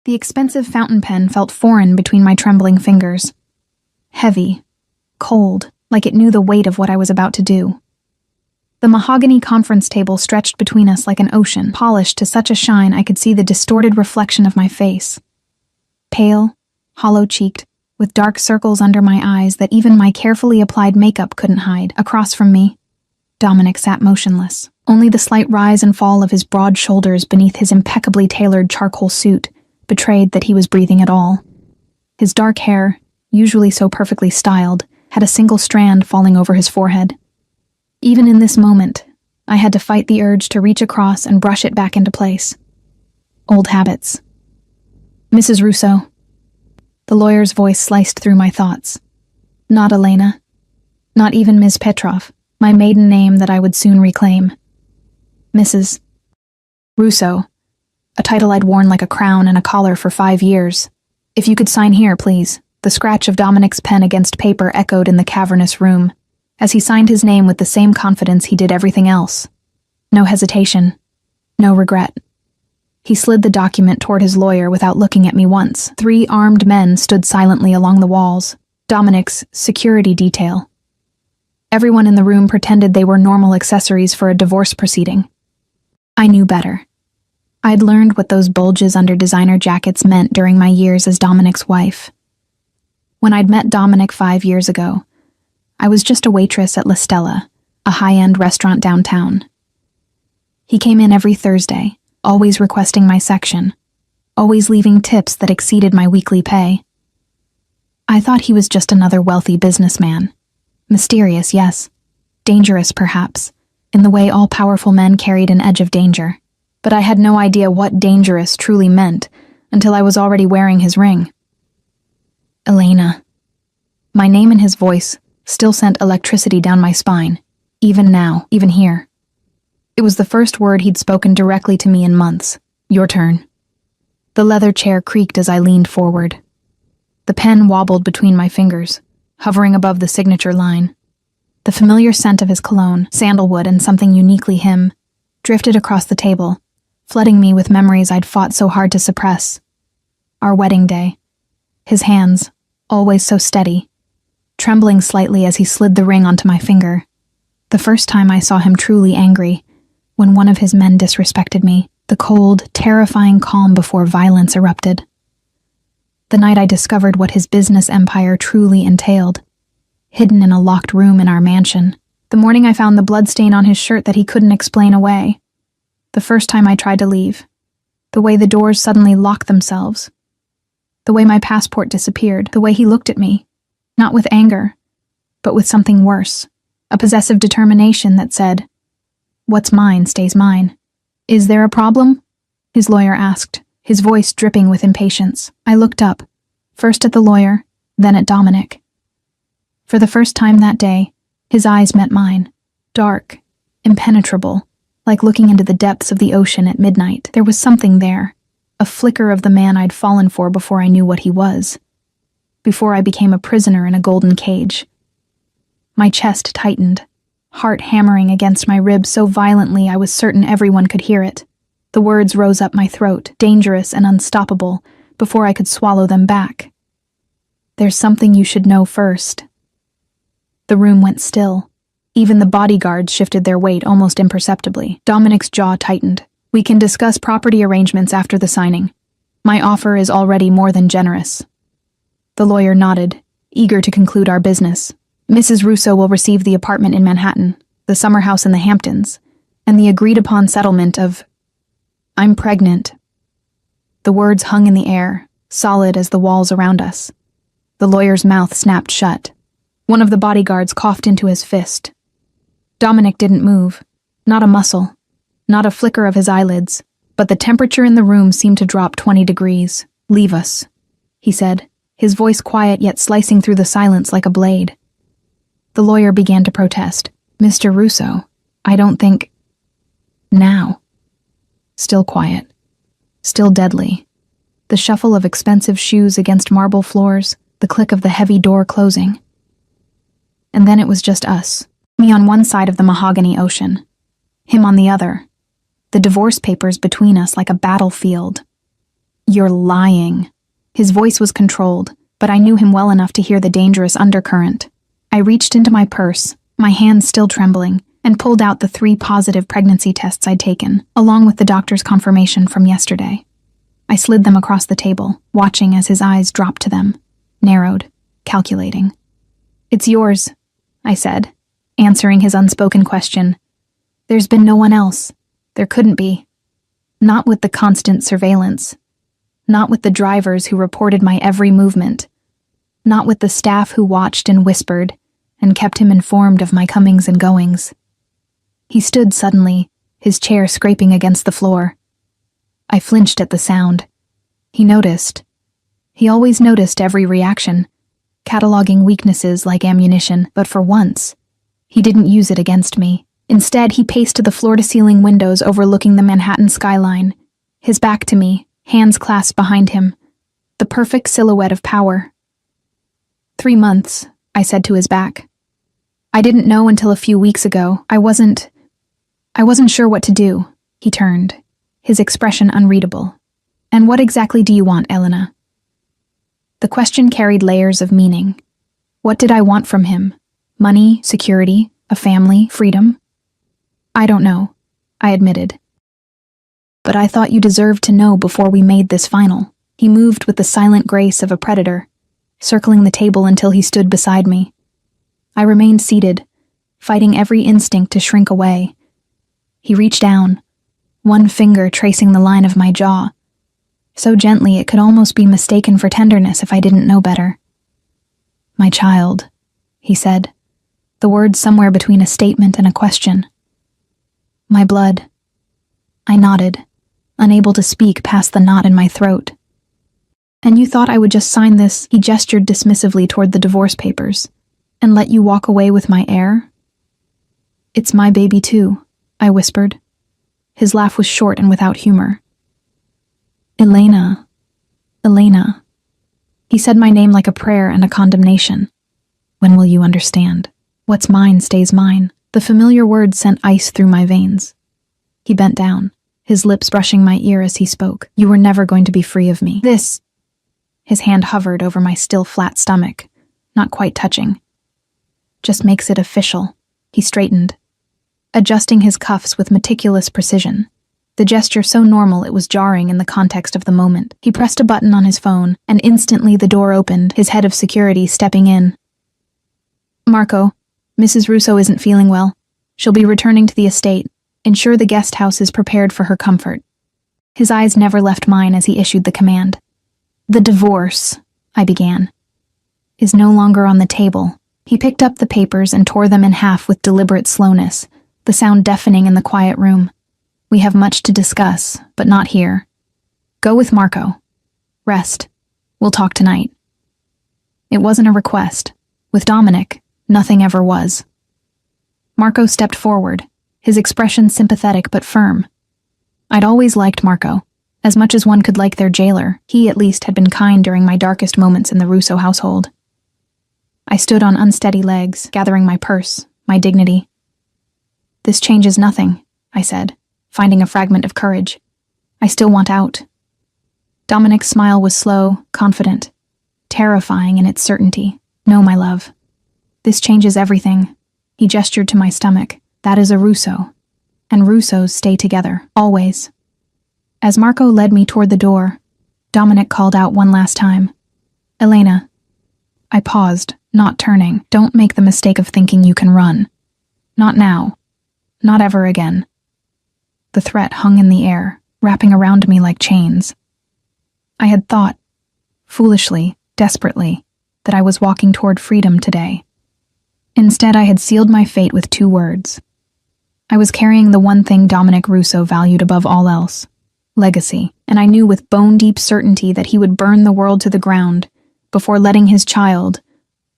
The expensive fountain pen felt foreign between my trembling fingers. Heavy, cold, like it knew the weight of what I was about to do. The mahogany conference table stretched between us like an ocean, polished to such a shine I could see the distorted reflection of my face. Pale, hollow-cheeked, with dark circles under my eyes that even my carefully applied makeup couldn't hide. Across from me, Dominic sat motionless. Only the slight rise and fall of his broad shoulders beneath his impeccably tailored charcoal suit betrayed that he was breathing at all. His dark hair, usually so perfectly styled, had a single strand falling over his forehead. Even in this moment, I had to fight the urge to reach across and brush it back into place. Old habits. Mrs. Russo. The lawyer's voice sliced through my thoughts. Not Elena. Not even Ms. Petrov, my maiden name that I would soon reclaim. Mrs. Russo, a title I'd worn like a crown and a collar for 5 years. If you could sign here, please. The scratch of Dominic's pen against paper echoed in the cavernous room, as he signed his name with the same confidence he did everything else. No hesitation. No regret. He slid the document toward his lawyer without looking at me once. 3 armed men stood silently along the walls, Dominic's security detail. Everyone in the room pretended they were normal accessories for a divorce proceeding. I knew better. I'd learned what those bulges under designer jackets meant during my years as Dominic's wife. When I'd met Dominic 5 years ago, I was just a waitress at La Stella, a high-end restaurant downtown. He came in every Thursday, always requesting my section, always leaving tips that exceeded my weekly pay. I thought he was just another wealthy businessman. Mysterious, yes. Dangerous, perhaps, in the way all-powerful men carried an edge of danger. But I had no idea what dangerous truly meant until I was already wearing his ring. Elena. My name and his voice still sent electricity down my spine, even now, even here. It was the first word he'd spoken directly to me in months. Your turn. The leather chair creaked as I leaned forward. The pen wobbled between my fingers, hovering above the signature line. The familiar scent of his cologne, sandalwood and something uniquely him, drifted across the table, flooding me with memories I'd fought so hard to suppress. Our wedding day. His hands, always so steady, trembling slightly as he slid the ring onto my finger. The first time I saw him truly angry, when one of his men disrespected me, the cold, terrifying calm before violence erupted. The night I discovered what his business empire truly entailed, hidden in a locked room in our mansion. The morning I found the bloodstain on his shirt that he couldn't explain away. The first time I tried to leave. The way the doors suddenly locked themselves. The way my passport disappeared. The way he looked at me. Not with anger, but with something worse. A possessive determination that said, "What's mine stays mine." "Is there a problem?" his lawyer asked, his voice dripping with impatience. I looked up, first at the lawyer, then at Dominic. For the first time that day, his eyes met mine, dark, impenetrable, like looking into the depths of the ocean at midnight. There was something there, a flicker of the man I'd fallen for before I knew what he was. Before I became a prisoner in a golden cage. My chest tightened, heart hammering against my ribs so violently I was certain everyone could hear it. The words rose up my throat, dangerous and unstoppable, before I could swallow them back. "There's something you should know first." The room went still. Even the bodyguards shifted their weight almost imperceptibly. Dominic's jaw tightened. "We can discuss property arrangements after the signing. My offer is already more than generous." The lawyer nodded, eager to conclude our business. "Mrs. Russo will receive the apartment in Manhattan, the summer house in the Hamptons, and the agreed-upon settlement of... I'm pregnant." The words hung in the air, solid as the walls around us. The lawyer's mouth snapped shut. One of the bodyguards coughed into his fist. Dominic didn't move, not a muscle, not a flicker of his eyelids, but the temperature in the room seemed to drop 20 degrees. "Leave us," he said, his voice quiet yet slicing through the silence like a blade. The lawyer began to protest. "Mr. Russo, I don't think..." Now. Still quiet. Still deadly. The shuffle of expensive shoes against marble floors, the click of the heavy door closing. And then it was just us. Me on one side of the mahogany ocean. Him on the other. The divorce papers between us like a battlefield. You're lying. His voice was controlled, but I knew him well enough to hear the dangerous undercurrent. I reached into my purse, my hands still trembling, and pulled out the 3 positive pregnancy tests I'd taken, along with the doctor's confirmation from yesterday. I slid them across the table, watching as his eyes dropped to them, narrowed, calculating. "It's yours," I said, answering his unspoken question. "There's been no one else. There couldn't be. Not with the constant surveillance. Not with the drivers who reported my every movement. Not with the staff who watched and whispered and kept him informed of my comings and goings." He stood suddenly, his chair scraping against the floor. I flinched at the sound. He noticed. He always noticed every reaction, cataloging weaknesses like ammunition, but for once, he didn't use it against me. Instead, he paced to the floor-to-ceiling windows overlooking the Manhattan skyline, his back to me, hands clasped behind him, the perfect silhouette of power. 3 months, I said to his back. I didn't know until a few weeks ago. I wasn't sure what to do. He turned, his expression unreadable. "And what exactly do you want, Elena?" The question carried layers of meaning. What did I want from him? Money, security, a family, freedom? "I don't know," I admitted. "But I thought you deserved to know before we made this final." He moved with the silent grace of a predator, circling the table until he stood beside me. I remained seated, fighting every instinct to shrink away. He reached down, one finger tracing the line of my jaw, so gently it could almost be mistaken for tenderness if I didn't know better. "My child," he said, the words somewhere between a statement and a question. "My blood." I nodded, unable to speak past the knot in my throat. "And you thought I would just sign this," he gestured dismissively toward the divorce papers, "and let you walk away with my heir?" "It's my baby too," I whispered. His laugh was short and without humor. Elena. He said my name like a prayer and a condemnation. "When will you understand? What's mine stays mine." The familiar words sent ice through my veins. He bent down, his lips brushing my ear as he spoke. "You were never going to be free of me. This..." His hand hovered over my still flat stomach, not quite touching. "Just makes it official." He straightened, adjusting his cuffs with meticulous precision. The gesture so normal it was jarring in the context of the moment. He pressed a button on his phone, and instantly the door opened, his head of security stepping in. "Marco, Mrs. Russo isn't feeling well. She'll be returning to the estate. Ensure the guest house is prepared for her comfort." His eyes never left mine as he issued the command. "The divorce," I began, "is no longer on the table." He picked up the papers and tore them in half with deliberate slowness, the sound deafening in the quiet room. "We have much to discuss, but not here. Go with Marco. Rest. We'll talk tonight." It wasn't a request. With Dominic, nothing ever was. Marco stepped forward, his expression sympathetic but firm. I'd always liked Marco, as much as one could like their jailer. He, at least, had been kind during my darkest moments in the Russo household. I stood on unsteady legs, gathering my purse, my dignity. "This changes nothing," I said, finding a fragment of courage. "I still want out." Dominic's smile was slow, confident, terrifying in its certainty. "No, my love. This changes everything." He gestured to my stomach. "That is a Russo. And Russos stay together, always." As Marco led me toward the door, Dominic called out one last time. "Elena." I paused, not turning. "Don't make the mistake of thinking you can run. Not now. Not ever again." The threat hung in the air, wrapping around me like chains. I had thought, foolishly, desperately, that I was walking toward freedom today. Instead, I had sealed my fate with 2 words. I was carrying the one thing Dominic Russo valued above all else, legacy, and I knew with bone-deep certainty that he would burn the world to the ground before letting his child,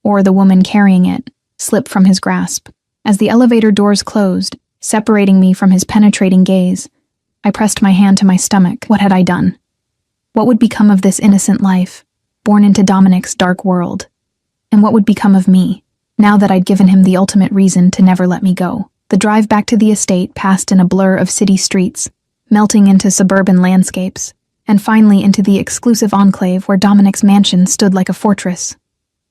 or the woman carrying it, slip from his grasp. As the elevator doors closed, separating me from his penetrating gaze, I pressed my hand to my stomach. What had I done? What would become of this innocent life, born into Dominic's dark world? And what would become of me, now that I'd given him the ultimate reason to never let me go? The drive back to the estate passed in a blur of city streets, melting into suburban landscapes. and finally into the exclusive enclave where Dominic's mansion stood like a fortress.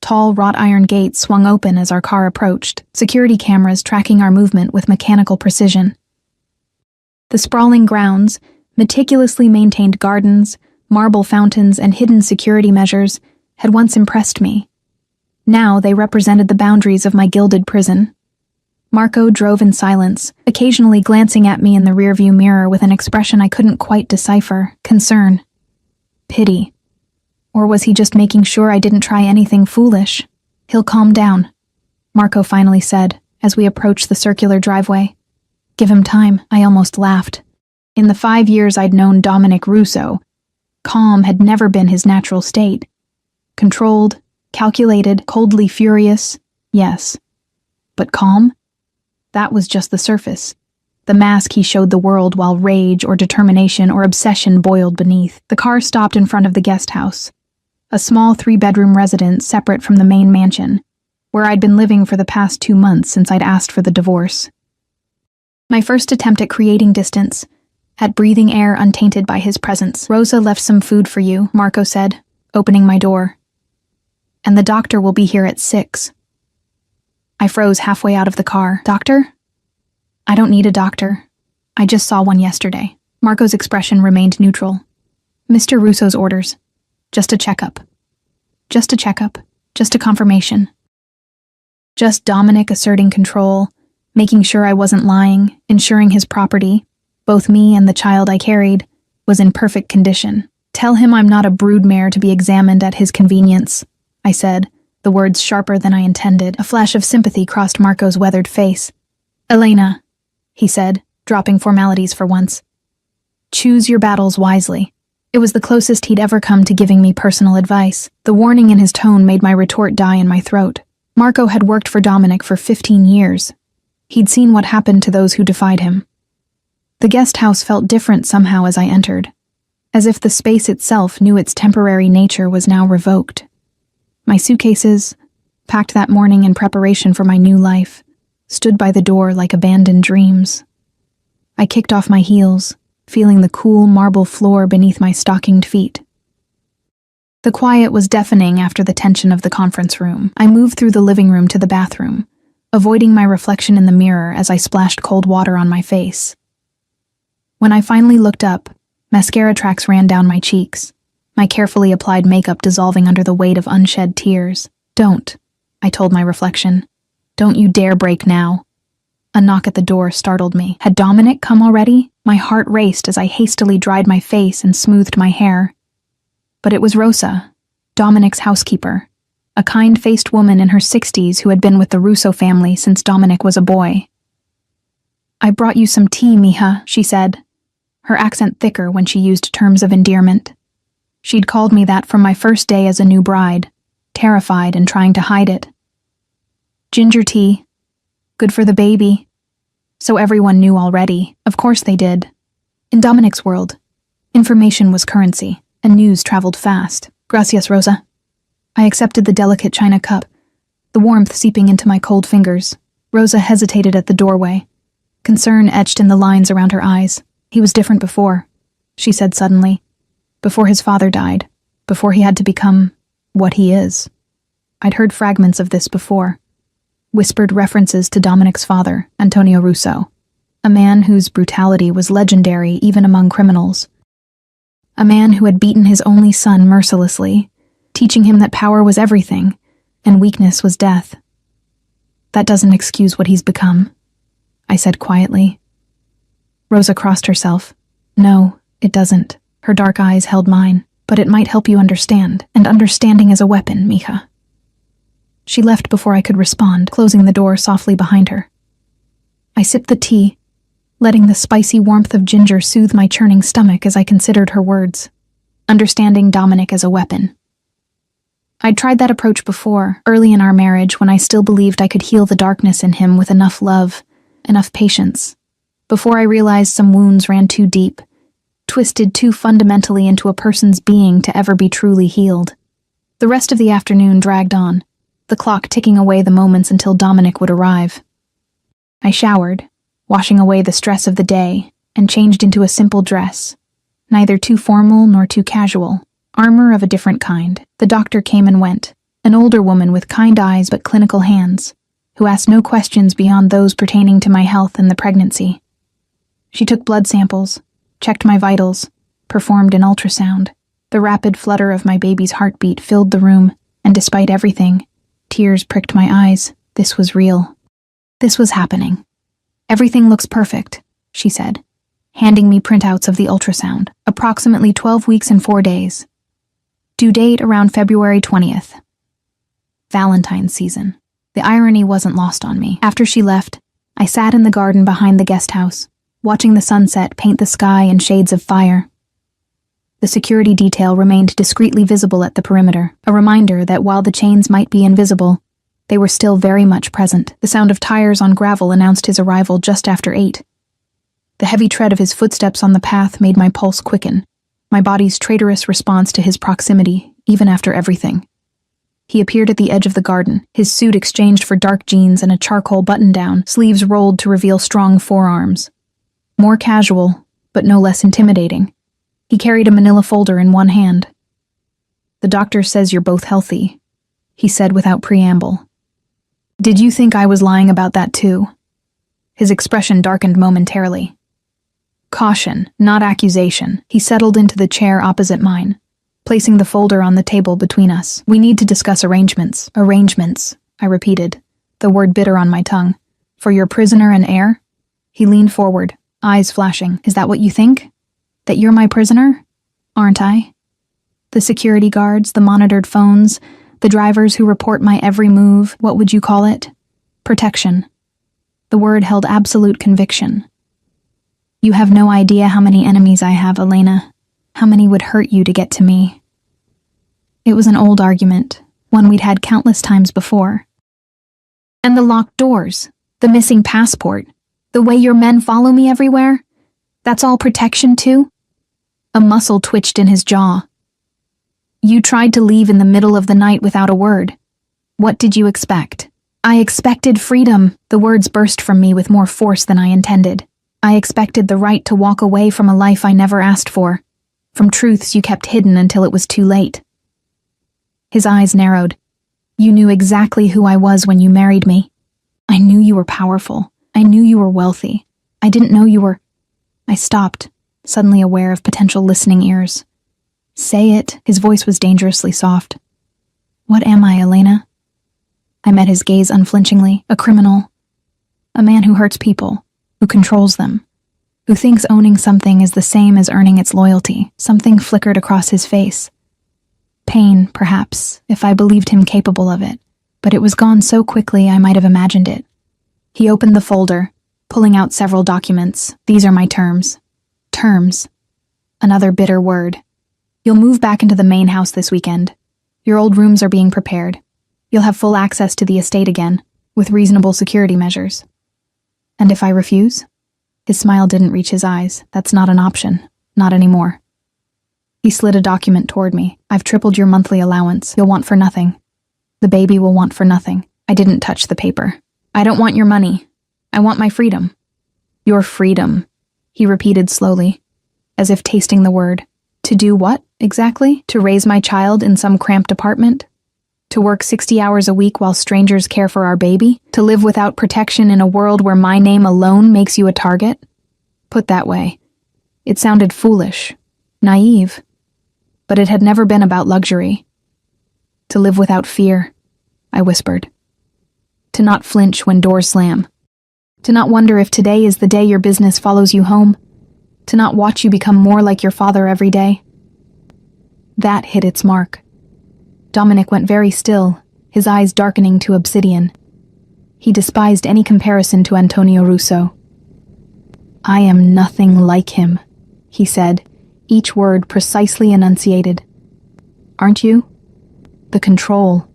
Tall wrought iron gates swung open as our car approached, security cameras tracking our movement with mechanical precision. The sprawling grounds, meticulously maintained gardens, marble fountains, and hidden security measures had once impressed me. Now they represented the boundaries of my gilded prison. Marco drove in silence, occasionally glancing at me in the rearview mirror with an expression I couldn't quite decipher: concern, pity. Or was he just making sure I didn't try anything foolish? "He'll calm down," Marco finally said as we approached the circular driveway. "Give him time," I almost laughed. In the 5 years I'd known Dominic Russo, calm had never been his natural state. Controlled, calculated, coldly furious, yes. But calm? That was just the surface. The mask he showed the world while rage or determination or obsession boiled beneath. The car stopped in front of the guest house, a small 3-bedroom residence separate from the main mansion, where I'd been living for the past 2 months since I'd asked for the divorce. My first attempt at creating distance, at breathing air untainted by his presence. "Rosa left some food for you," Marco said, opening my door. "And the doctor will be here at 6. I froze halfway out of the car. "Doctor?" "I don't need a doctor. I just saw one yesterday." Marco's expression remained neutral. "Mr. Russo's orders. Just a checkup. Just a checkup. Just a confirmation." Just Dominic asserting control, making sure I wasn't lying, ensuring his property, both me and the child I carried, was in perfect condition. "Tell him I'm not a broodmare to be examined at his convenience," I said, the words sharper than I intended. A flash of sympathy crossed Marco's weathered face. "Elena," he said, dropping formalities for once. "Choose your battles wisely." It was the closest he'd ever come to giving me personal advice. The warning in his tone made my retort die in my throat. Marco had worked for Dominic for 15 years. He'd seen what happened to those who defied him. The guest house felt different somehow as I entered, as if the space itself knew its temporary nature was now revoked. My suitcases, packed that morning in preparation for my new life, stood by the door like abandoned dreams. I kicked off my heels, feeling the cool marble floor beneath my stockinged feet. The quiet was deafening after the tension of the conference room. I moved through the living room to the bathroom, avoiding my reflection in the mirror as I splashed cold water on my face. When I finally looked up, mascara tracks ran down my cheeks, my carefully applied makeup dissolving under the weight of unshed tears. "Don't," I told my reflection. "Don't you dare break now." A knock at the door startled me. Had Dominic come already? My heart raced as I hastily dried my face and smoothed my hair. But it was Rosa, Dominic's housekeeper, a kind-faced woman in her 60s who had been with the Russo family since Dominic was a boy. "I brought you some tea, mija," she said, her accent thicker when she used terms of endearment. She'd called me that from my first day as a new bride, terrified and trying to hide it. "Ginger tea. Good for the baby." So everyone knew already. Of course they did. In Dominic's world, information was currency, and news traveled fast. "Gracias, Rosa." I accepted the delicate china cup, the warmth seeping into my cold fingers. Rosa hesitated at the doorway, concern etched in the lines around her eyes. "He was different before," she said suddenly. "Before his father died, before he had to become what he is." I'd heard fragments of this before. Whispered references to Dominic's father, Antonio Russo, a man whose brutality was legendary even among criminals. A man who had beaten his only son mercilessly, teaching him that power was everything, and weakness was death. "That doesn't excuse what he's become," I said quietly. Rosa crossed herself. "No, it doesn't." Her dark eyes held mine. "But it might help you understand, and understanding is a weapon, mija." She left before I could respond, closing the door softly behind her. I sipped the tea, letting the spicy warmth of ginger soothe my churning stomach as I considered her words. Understanding Dominic as a weapon. I'd tried that approach before, early in our marriage, when I still believed I could heal the darkness in him with enough love, enough patience, before I realized some wounds ran too deep, twisted too fundamentally into a person's being to ever be truly healed. The rest of the afternoon dragged on, the clock ticking away the moments until Dominic would arrive. I showered, washing away the stress of the day, and changed into a simple dress. neither too formal nor too casual. Armor of a different kind. The doctor came and went, an older woman with kind eyes but clinical hands, who asked no questions beyond those pertaining to my health and the pregnancy. She took blood samples, checked my vitals, performed an ultrasound. The rapid flutter of my baby's heartbeat filled the room, and despite everything, tears pricked my eyes. This was real. This was happening. "Everything looks perfect," she said, handing me printouts of the ultrasound. "Approximately 12 weeks and 4 days. Due date around February 20th. Valentine's season. The irony wasn't lost on me. After she left, I sat in the garden behind the guest house, watching the sunset paint the sky in shades of fire. The security detail remained discreetly visible at the perimeter, a reminder that while the chains might be invisible, they were still very much present. The sound of tires on gravel announced his arrival just after 8. The heavy tread of his footsteps on the path made my pulse quicken, my body's traitorous response to his proximity, even after everything. He appeared at the edge of the garden, his suit exchanged for dark jeans and a charcoal button-down, sleeves rolled to reveal strong forearms. More casual, but no less intimidating. He carried a manila folder in one hand. "The doctor says you're both healthy," he said without preamble. "Did you think I was lying about that too?" His expression darkened momentarily. Caution, not accusation. He settled into the chair opposite mine, placing the folder on the table between us. "We need to discuss arrangements." "Arrangements," I repeated, the word bitter on my tongue. "For your prisoner and heir?" He leaned forward, eyes flashing. "Is that what you think? That you're my prisoner? Aren't I? The security guards, the monitored phones, the drivers who report my every move, what would you call it? Protection." The word held absolute conviction. "You have no idea how many enemies I have, Elena. How many would hurt you to get to me?" It was an old argument, one we'd had countless times before. "And the locked doors, the missing passport, the way your men follow me everywhere? That's all protection too?" A muscle twitched in his jaw. "You tried to leave in the middle of the night without a word. What did you expect?" "I expected freedom." The words burst from me with more force than I intended. "I expected the right to walk away from a life I never asked for, from truths you kept hidden until it was too late." His eyes narrowed. "You knew exactly who I was when you married me. I knew you were powerful. I knew you were wealthy. I didn't know you were—" I stopped, suddenly aware of potential listening ears. "Say it." His voice was dangerously soft. "What am I, Elena?" I met his gaze unflinchingly. "A criminal. A man who hurts people, who controls them, who thinks owning something is the same as earning its loyalty." Something flickered across his face. Pain, perhaps, if I believed him capable of it, but it was gone so quickly I might have imagined it. He opened the folder, pulling out several documents. "These are my terms." Terms. Another bitter word. "You'll move back into the main house this weekend. Your old rooms are being prepared. You'll have full access to the estate again, with reasonable security measures." "And if I refuse?" His smile didn't reach his eyes. "That's not an option. Not anymore." He slid a document toward me. "I've tripled your monthly allowance. You'll want for nothing. The baby will want for nothing." I didn't touch the paper. "I don't want your money. I want my freedom." "Your freedom," he repeated slowly, as if tasting the word. "To do what, exactly? To raise my child in some cramped apartment? To work 60 hours a week while strangers care for our baby? To live without protection in a world where my name alone makes you a target?" Put that way, it sounded foolish, naive, but it had never been about luxury. "To live without fear," I whispered. "To not flinch when doors slam. To not wonder if today is the day your business follows you home. To not watch you become more like your father every day." That hit its mark. Dominic went very still, his eyes darkening to obsidian. He despised any comparison to Antonio Russo. "I am nothing like him," he said, each word precisely enunciated. "Aren't you? The control,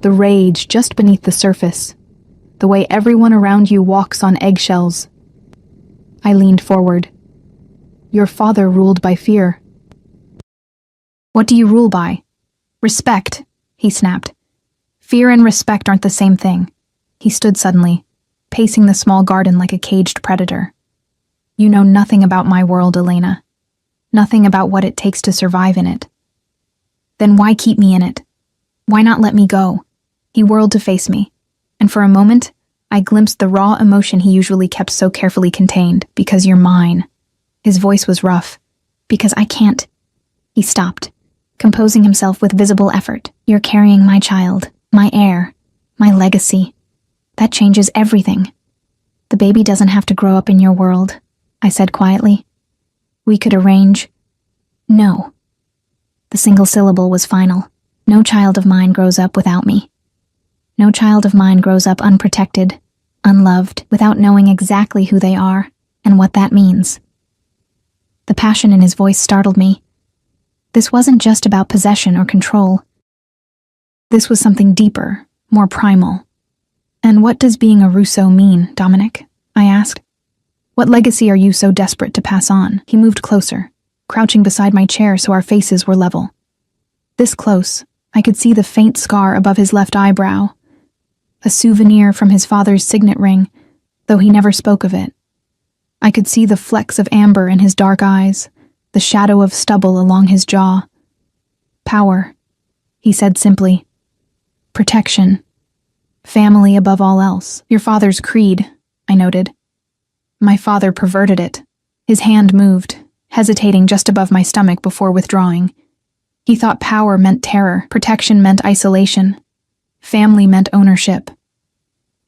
the rage just beneath the surface, the way everyone around you walks on eggshells." I leaned forward. "Your father ruled by fear." "What do you rule by?" "Respect," he snapped. "Fear and respect aren't the same thing." He stood suddenly, pacing the small garden like a caged predator. "You know nothing about my world, Elena. nothing about what it takes to survive in it. Then why keep me in it? Why not let me go? He whirled to face me, and for a moment, I glimpsed the raw emotion he usually kept so carefully contained. Because you're mine. His voice was rough. Because I can't. He stopped, composing himself with visible effort. You're carrying my child, my heir, my legacy. That changes everything. The baby doesn't have to grow up in your world, I said quietly. We could arrange. No. The single syllable was final. No child of mine grows up without me. No child of mine grows up unprotected, unloved, without knowing exactly who they are and what that means. The passion in his voice startled me. This wasn't just about possession or control. This was something deeper, more primal. And what does being a Rousseau mean, Dominic? I asked. What legacy are you so desperate to pass on? He moved closer, crouching beside my chair so our faces were level. This close, I could see the faint scar above his left eyebrow, a souvenir from his father's signet ring, though he never spoke of it. I could see the flecks of amber in his dark eyes, the shadow of stubble along his jaw. Power, he said simply. Protection. Family above all else. Your father's creed, I noted. My father perverted it. His hand moved, hesitating just above my stomach before withdrawing. He thought power meant terror, protection meant isolation, family meant ownership.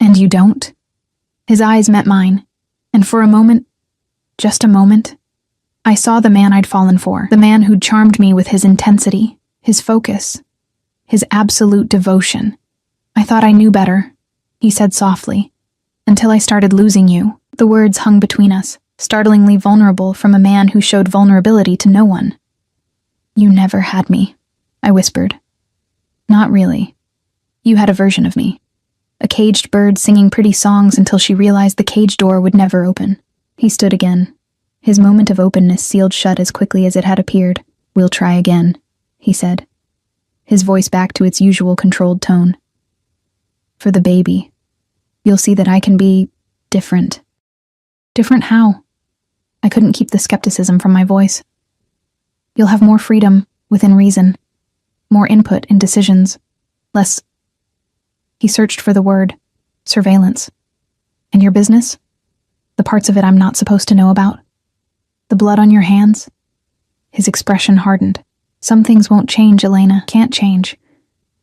And you don't? His eyes met mine, and for a moment, just a moment, I saw the man I'd fallen for, the man who'd charmed me with his intensity, his focus, his absolute devotion. I thought I knew better, he said softly, until I started losing you. The words hung between us, startlingly vulnerable from a man who showed vulnerability to no one. You never had me, I whispered. Not really. You had a version of me. A caged bird singing pretty songs until she realized the cage door would never open. He stood again. His moment of openness sealed shut as quickly as it had appeared. We'll try again, he said, his voice back to its usual controlled tone. For the baby, you'll see that I can be different. Different how? I couldn't keep the skepticism from my voice. You'll have more freedom within reason, more input in decisions, less... He searched for the word, surveillance. And your business? The parts of it I'm not supposed to know about? The blood on your hands? His expression hardened. Some things won't change, Elena, can't change.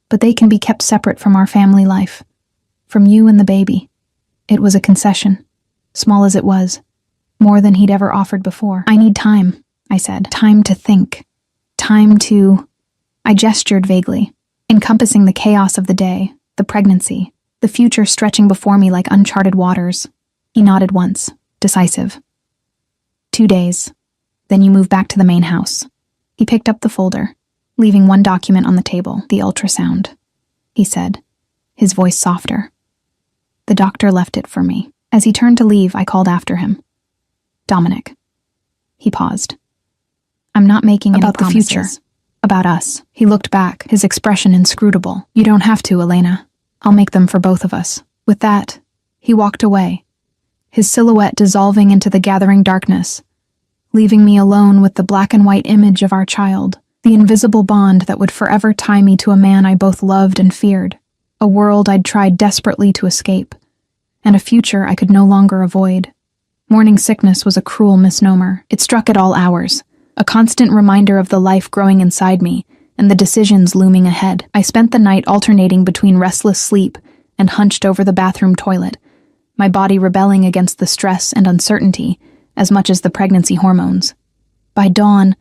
But they can be kept separate from our family life. From you and the baby. It was a concession, small as it was, more than he'd ever offered before. I need time, I said. Time to think. Time to... I gestured vaguely, encompassing the chaos of the day, the pregnancy, the future stretching before me like uncharted waters. He nodded once, decisive. 2 days. Then you move back to the main house. He picked up the folder, leaving one document on the table, the ultrasound. He said, his voice softer. The doctor left it for me. As he turned to leave, I called after him. Dominic. He paused. I'm not making any promises. About the future. About us. He looked back, his expression inscrutable. You don't have to, Elena. I'll make them for both of us. With that, he walked away, his silhouette dissolving into the gathering darkness, leaving me alone with the black and white image of our child, the invisible bond that would forever tie me to a man I both loved and feared, a world I'd tried desperately to escape, and a future I could no longer avoid. Morning sickness was a cruel misnomer. It struck at all hours, a constant reminder of the life growing inside me and the decisions looming ahead. I spent the night alternating between restless sleep and hunched over the bathroom toilet, my body rebelling against the stress and uncertainty as much as the pregnancy hormones. By dawn,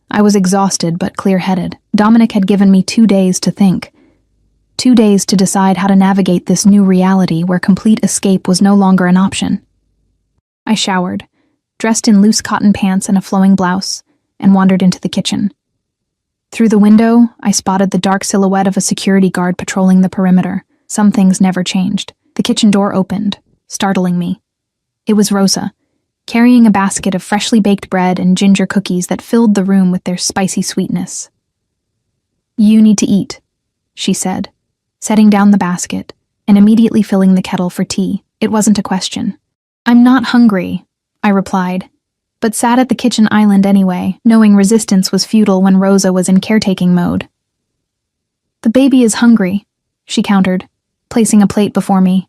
I was exhausted but clear-headed. Dominic had given me 2 days to think. 2 days to decide how to navigate this new reality where complete escape was no longer an option. I showered, dressed in loose cotton pants and a flowing blouse, and wandered into the kitchen. Through the window, I spotted the dark silhouette of a security guard patrolling the perimeter. Some things never changed. The kitchen door opened, startling me. It was Rosa, carrying a basket of freshly baked bread and ginger cookies that filled the room with their spicy sweetness. You need to eat, she said, setting down the basket and immediately filling the kettle for tea. It wasn't a question. I'm not hungry, I replied, but sat at the kitchen island anyway, knowing resistance was futile when Rosa was in caretaking mode. "The baby is hungry," she countered, placing a plate before me.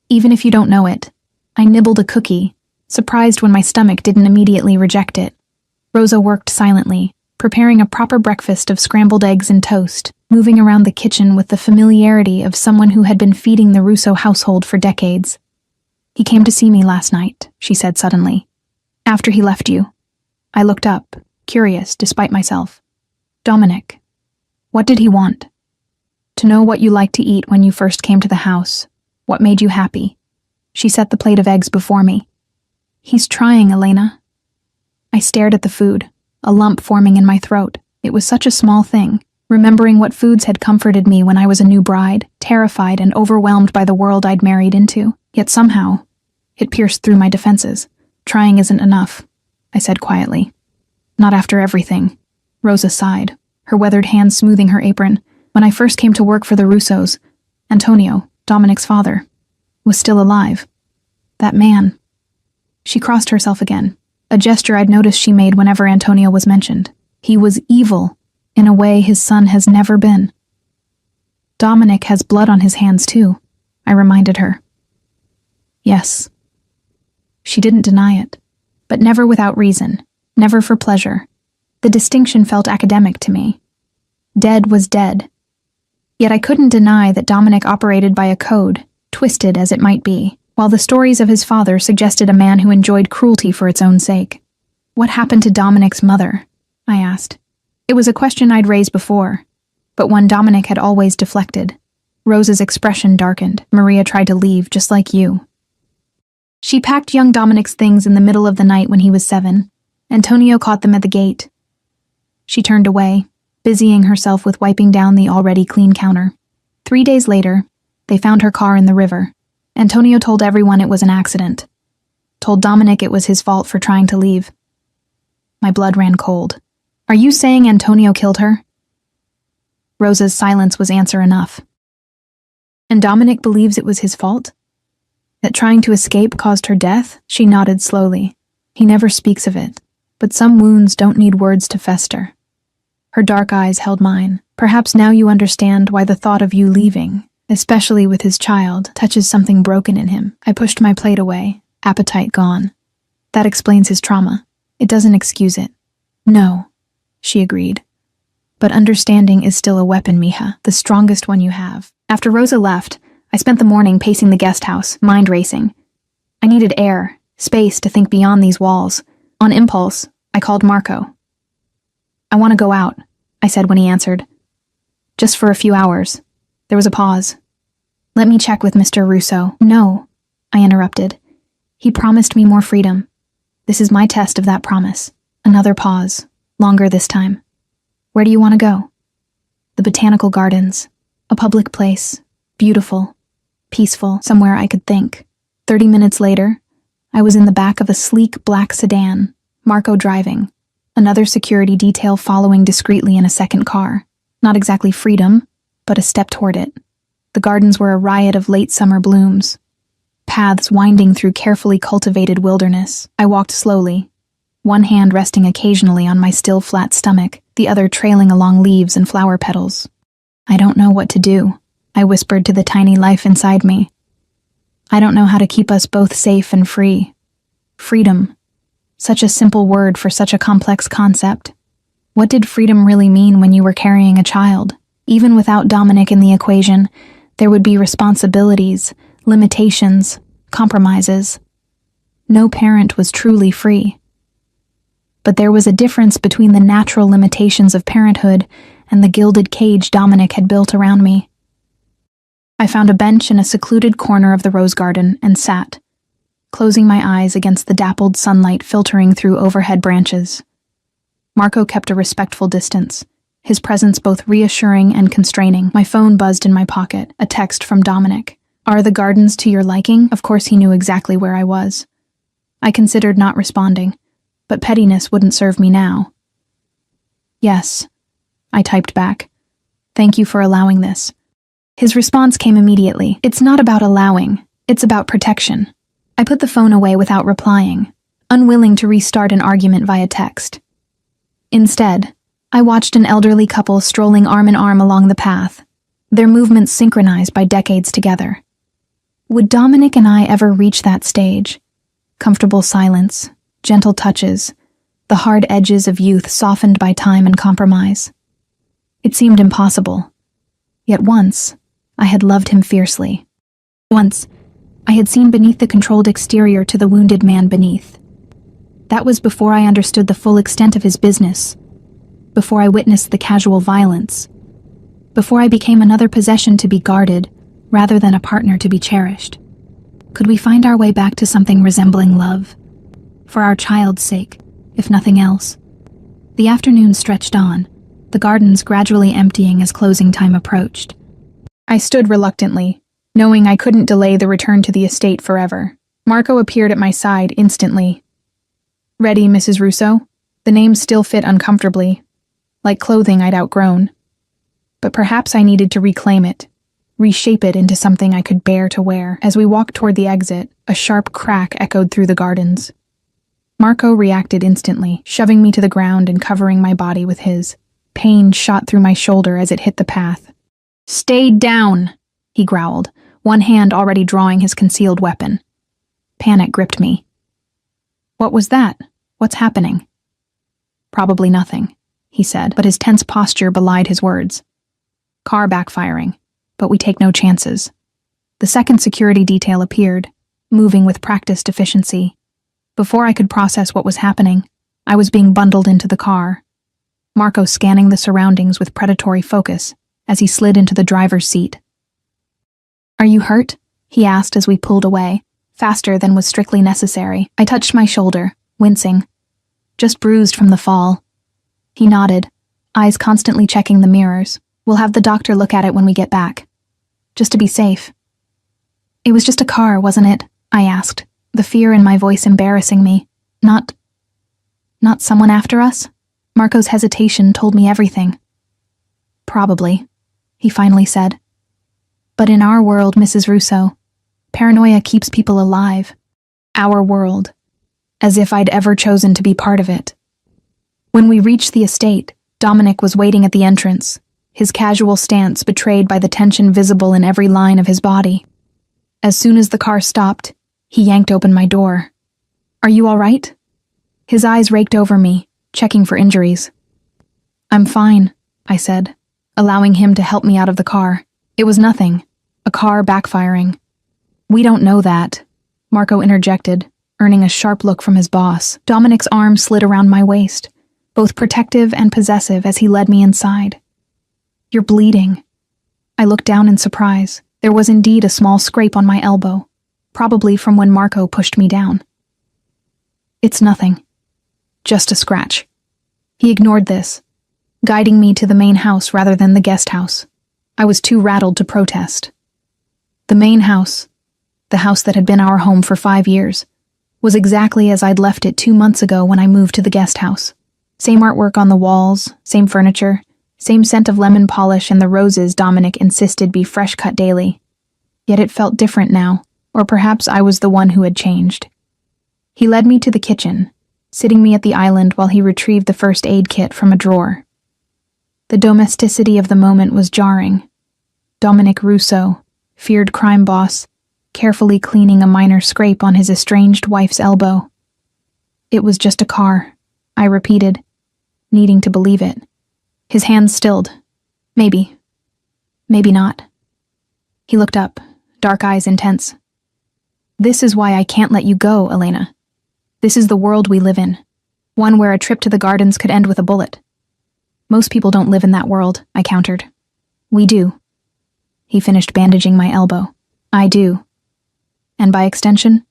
Even if you don't know it, I nibbled a cookie, surprised when my stomach didn't immediately reject it. Rosa worked silently, preparing a proper breakfast of scrambled eggs and toast, moving around the kitchen with the familiarity of someone who had been feeding the Russo household for decades. "He came to see me last night," she said suddenly. "After he left you." I looked up, curious despite myself. "Dominic, what did he want?" "To know what you liked to eat when you first came to the house. What made you happy?" She set the plate of eggs before me. "He's trying, Elena." I stared at the food, a lump forming in my throat. It was such a small thing, remembering what foods had comforted me when I was a new bride, terrified and overwhelmed by the world I'd married into. Yet somehow, it pierced through my defenses. "Trying isn't enough," I said quietly. "Not after everything." Rosa sighed, her weathered hand smoothing her apron. "When I first came to work for the Russos, Antonio, Dominic's father, was still alive. That man." She crossed herself again, a gesture I'd noticed she made whenever Antonio was mentioned. "He was evil, in a way his son has never been." "Dominic has blood on his hands too," I reminded her. "Yes." She didn't deny it, but never without reason, never for pleasure. The distinction felt academic to me. Dead was dead. Yet I couldn't deny that Dominic operated by a code, twisted as it might be, while the stories of his father suggested a man who enjoyed cruelty for its own sake. "What happened to Dominic's mother?" I asked. It was a question I'd raised before, but one Dominic had always deflected. Rosa's expression darkened. "Maria tried to leave, just like you." "She packed young Dominic's things in the middle of the night when he was 7. Antonio caught them at the gate." She turned away, busying herself with wiping down the already clean counter. 3 days later, they found her car in the river. Antonio told everyone it was an accident. Told Dominic it was his fault for trying to leave. My blood ran cold. "Are you saying Antonio killed her?" Rosa's silence was answer enough. "And Dominic believes it was his fault? That trying to escape caused her death?" She nodded slowly. "He never speaks of it, but some wounds don't need words to fester." Her dark eyes held mine. "Perhaps now you understand why the thought of you leaving, especially with his child, touches something broken in him." I pushed my plate away, appetite gone. "That explains his trauma. It doesn't excuse it." "No," she agreed. "But understanding is still a weapon, Mija, the strongest one you have." After Rosa left, I spent the morning pacing the guest house, mind racing. I needed air, space to think beyond these walls. On impulse, I called Marco. "I want to go out," I said when he answered. "Just for a few hours." There was a pause. "Let me check with Mr. Russo." "No," I interrupted. "He promised me more freedom. This is my test of that promise." Another pause, longer this time. "Where do you want to go?" "The Botanical Gardens. A public place. Beautiful. Peaceful. Somewhere I could think." 30 minutes later, I was in the back of a sleek black sedan, Marco driving, another security detail following discreetly in a second car. Not exactly freedom, but a step toward it. The gardens were a riot of late summer blooms, paths winding through carefully cultivated wilderness. I walked slowly, one hand resting occasionally on my still flat stomach, the other trailing along leaves and flower petals. "I don't know what to do," I whispered to the tiny life inside me. "I don't know how to keep us both safe and free." Freedom. Such a simple word for such a complex concept. What did freedom really mean when you were carrying a child? Even without Dominic in the equation, there would be responsibilities, limitations, compromises. No parent was truly free. But there was a difference between the natural limitations of parenthood and the gilded cage Dominic had built around me. I found a bench in a secluded corner of the rose garden and sat, closing my eyes against the dappled sunlight filtering through overhead branches. Marco kept a respectful distance, his presence both reassuring and constraining. My phone buzzed in my pocket, a text from Dominic. "Are the gardens to your liking?" Of course he knew exactly where I was. I considered not responding, but pettiness wouldn't serve me now. "Yes," I typed back. "Thank you for allowing this." His response came immediately. "It's not about allowing, it's about protection." I put the phone away without replying. unwilling to restart an argument via text. Instead, I watched an elderly couple strolling arm in arm along the path, their movements synchronized by decades together. Would Dominic and I ever reach that stage? Comfortable silence, gentle touches, the hard edges of youth softened by time and compromise. It seemed impossible. Yet once, I had loved him fiercely. Once, I had seen beneath the controlled exterior to the wounded man beneath. That was before I understood the full extent of his business, before I witnessed the casual violence, before I became another possession to be guarded rather than a partner to be cherished. Could we find our way back to something resembling love? For our child's sake, if nothing else. The afternoon stretched on, the gardens gradually emptying as closing time approached. I stood reluctantly, knowing I couldn't delay the return to the estate forever. Marco appeared at my side instantly. "Ready, Mrs. Russo?" The name still fit uncomfortably, like clothing I'd outgrown. But perhaps I needed to reclaim it, reshape it into something I could bear to wear. As we walked toward the exit, a sharp crack echoed through the gardens. Marco reacted instantly, shoving me to the ground and covering my body with his. Pain shot through my shoulder as it hit the path. "Stay down," he growled, one hand already drawing his concealed weapon. Panic gripped me. "What was that? What's happening?" "Probably nothing," he said, but his tense posture belied his words. "Car backfiring, but we take no chances." The second security detail appeared, moving with practiced efficiency. Before I could process what was happening, I was being bundled into the car, Marco scanning the surroundings with predatory focus as he slid into the driver's seat. "Are you hurt?" he asked as we pulled away, faster than was strictly necessary. I touched my shoulder, wincing. "Just bruised from the fall." He nodded, eyes constantly checking the mirrors. "We'll have the doctor look at it when we get back. Just to be safe." "It was just a car, wasn't it?" I asked, the fear in my voice embarrassing me. Not someone after us?" Marco's hesitation told me everything. "Probably," he finally said. "But in our world, Mrs. Russo, paranoia keeps people alive. Our world. As if I'd ever chosen to be part of it." When we reached the estate, Dominic was waiting at the entrance, his casual stance betrayed by the tension visible in every line of his body. As soon as the car stopped, he yanked open my door. "Are you all right?" His eyes raked over me, checking for injuries. "I'm fine," I said, allowing him to help me out of the car. "It was nothing. A car backfiring." "We don't know that," Marco interjected, earning a sharp look from his boss. Dominic's arm slid around my waist, both protective and possessive as he led me inside. "You're bleeding." I looked down in surprise. There was indeed a small scrape on my elbow, probably from when Marco pushed me down. "It's nothing. Just a scratch." He ignored this, guiding me to the main house rather than the guest house. I was too rattled to protest. The main house, the house that had been our home for 5 years, was exactly as I'd left it 2 months ago when I moved to the guest house. Same artwork on the walls, same furniture, same scent of lemon polish and the roses Dominic insisted be fresh cut daily. Yet it felt different now, or perhaps I was the one who had changed. He led me to the kitchen, sitting me at the island while he retrieved the first aid kit from a drawer. The domesticity of the moment was jarring. Dominic Russo, feared crime boss, carefully cleaning a minor scrape on his estranged wife's elbow. "It was just a car," I repeated, needing to believe it. His hands stilled. Maybe not." He looked up, dark eyes intense. "This is why I can't let you go, Elena. This is the world we live in, one where a trip to the gardens could end with a bullet." "Most people don't live in that world," I countered. "We do." He finished bandaging my elbow. "I do. And by extension,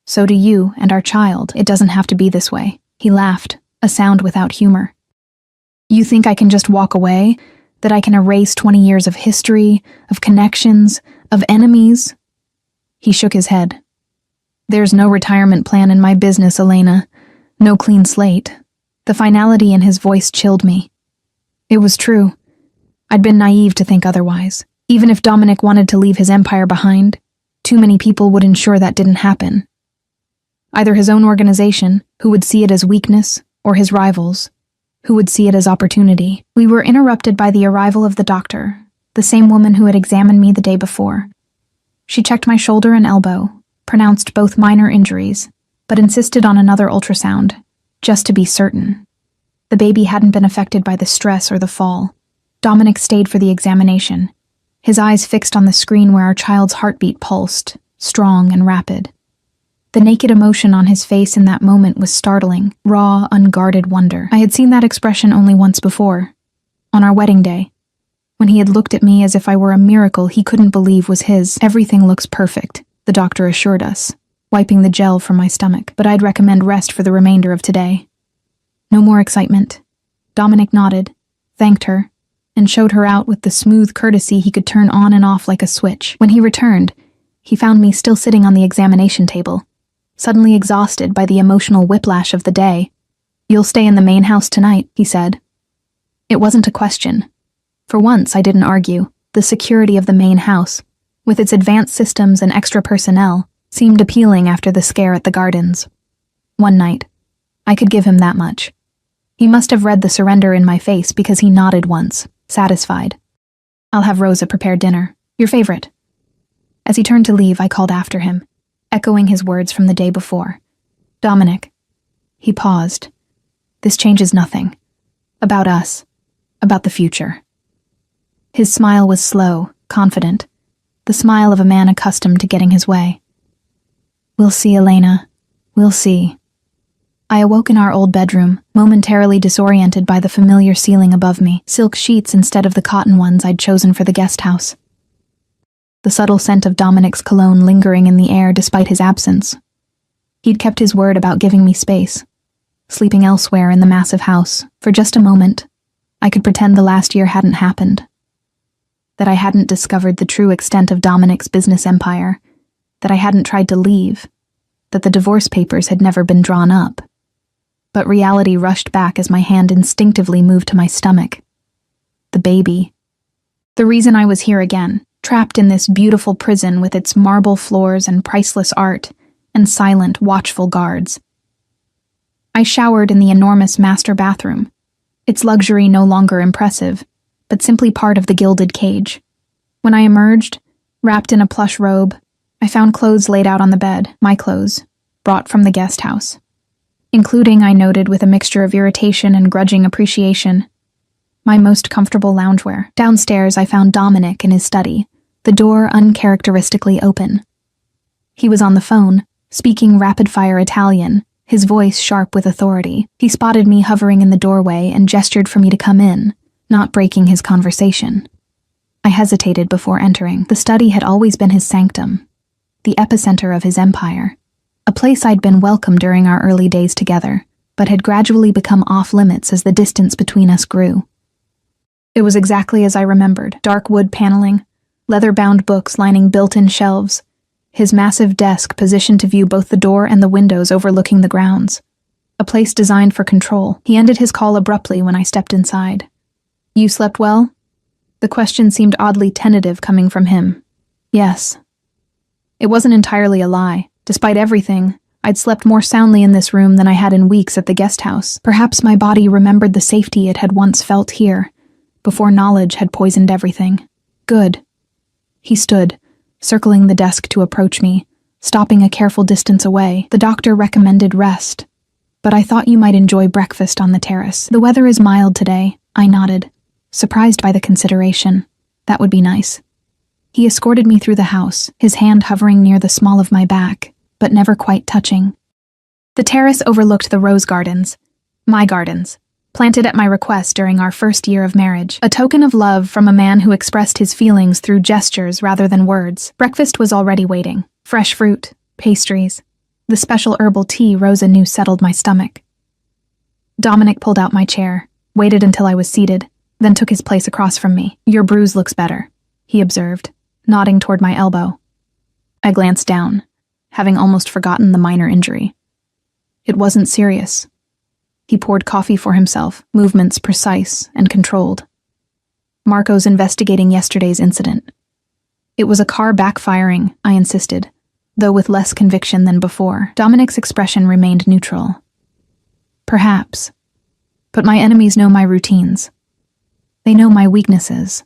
so do you and our child. It doesn't have to be this way." He laughed, a sound without humor. "You think I can just walk away? That I can erase 20 years of history, of connections, of enemies?" He shook his head. "There's no retirement plan in my business, Elena. No clean slate." The finality in his voice chilled me. It was true. I'd been naive to think otherwise. Even if Dominic wanted to leave his empire behind, too many people would ensure that didn't happen. Either his own organization, who would see it as weakness, or his rivals, who would see it as opportunity. We were interrupted by the arrival of the doctor, the same woman who had examined me the day before. She checked my shoulder and elbow, pronounced both minor injuries, but insisted on another ultrasound, just to be certain. The baby hadn't been affected by the stress or the fall. Dominic stayed for the examination, his eyes fixed on the screen where our child's heartbeat pulsed, strong and rapid. The naked emotion on his face in that moment was startling, raw, unguarded wonder. I had seen that expression only once before, on our wedding day, when he had looked at me as if I were a miracle he couldn't believe was his. "Everything looks perfect," the doctor assured us, wiping the gel from my stomach, "but I'd recommend rest for the remainder of today." No more excitement. Dominic nodded, thanked her, and showed her out with the smooth courtesy he could turn on and off like a switch. When he returned, he found me still sitting on the examination table, suddenly exhausted by the emotional whiplash of the day. "You'll stay in the main house tonight," he said. It wasn't a question. For once, I didn't argue. The security of the main house, with its advanced systems and extra personnel, seemed appealing after the scare at the gardens. One night, I could give him that much. He must have read the surrender in my face because he nodded once, satisfied. "I'll have Rosa prepare dinner. Your favorite." As he turned to leave, I called after him, echoing his words from the day before. "Dominic." He paused. "This changes nothing. About us. About the future." His smile was slow, confident, the smile of a man accustomed to getting his way. "We'll see, Elena. We'll see." I awoke in our old bedroom, momentarily disoriented by the familiar ceiling above me, silk sheets instead of the cotton ones I'd chosen for the guest house. The subtle scent of Dominic's cologne lingering in the air despite his absence. He'd kept his word about giving me space. Sleeping elsewhere in the massive house, for just a moment, I could pretend the last year hadn't happened. That I hadn't discovered the true extent of Dominic's business empire, that I hadn't tried to leave, that the divorce papers had never been drawn up. But reality rushed back as my hand instinctively moved to my stomach. The baby. The reason I was here again, trapped in this beautiful prison with its marble floors and priceless art, and silent, watchful guards. I showered in the enormous master bathroom, its luxury no longer impressive, but simply part of the gilded cage. When I emerged, wrapped in a plush robe, I found clothes laid out on the bed, my clothes, brought from the guest house. Including, I noted with a mixture of irritation and grudging appreciation, my most comfortable loungewear. Downstairs, I found Dominic in his study, the door uncharacteristically open. He was on the phone, speaking rapid-fire Italian, his voice sharp with authority. He spotted me hovering in the doorway and gestured for me to come in, not breaking his conversation. I hesitated before entering. The study had always been his sanctum, the epicenter of his empire, a place I'd been welcome during our early days together, but had gradually become off-limits as the distance between us grew. It was exactly as I remembered: dark wood paneling, leather-bound books lining built-in shelves, his massive desk positioned to view both the door and the windows overlooking the grounds. A place designed for control. He ended his call abruptly when I stepped inside. "You slept well?" The question seemed oddly tentative coming from him. "Yes." It wasn't entirely a lie. Despite everything, I'd slept more soundly in this room than I had in weeks at the guest house. Perhaps my body remembered the safety it had once felt here, before knowledge had poisoned everything. "Good." He stood, circling the desk to approach me, stopping a careful distance away. "The doctor recommended rest, but I thought you might enjoy breakfast on the terrace. The weather is mild today," I nodded, surprised by the consideration. "That would be nice." He escorted me through the house, his hand hovering near the small of my back, but never quite touching. The terrace overlooked the rose gardens, my gardens, planted at my request during our first year of marriage, a token of love from a man who expressed his feelings through gestures rather than words. Breakfast was already waiting. Fresh fruit, pastries, the special herbal tea Rosa knew settled my stomach. Dominic pulled out my chair, waited until I was seated, then took his place across from me. "Your bruise looks better," he observed, nodding toward my elbow. I glanced down, having almost forgotten the minor injury. It wasn't serious. He poured coffee for himself, movements precise and controlled. "Marco's investigating yesterday's incident." "It was a car backfiring," I insisted, though with less conviction than before. Dominic's expression remained neutral. Perhaps. But my enemies know my routines. They know my weaknesses.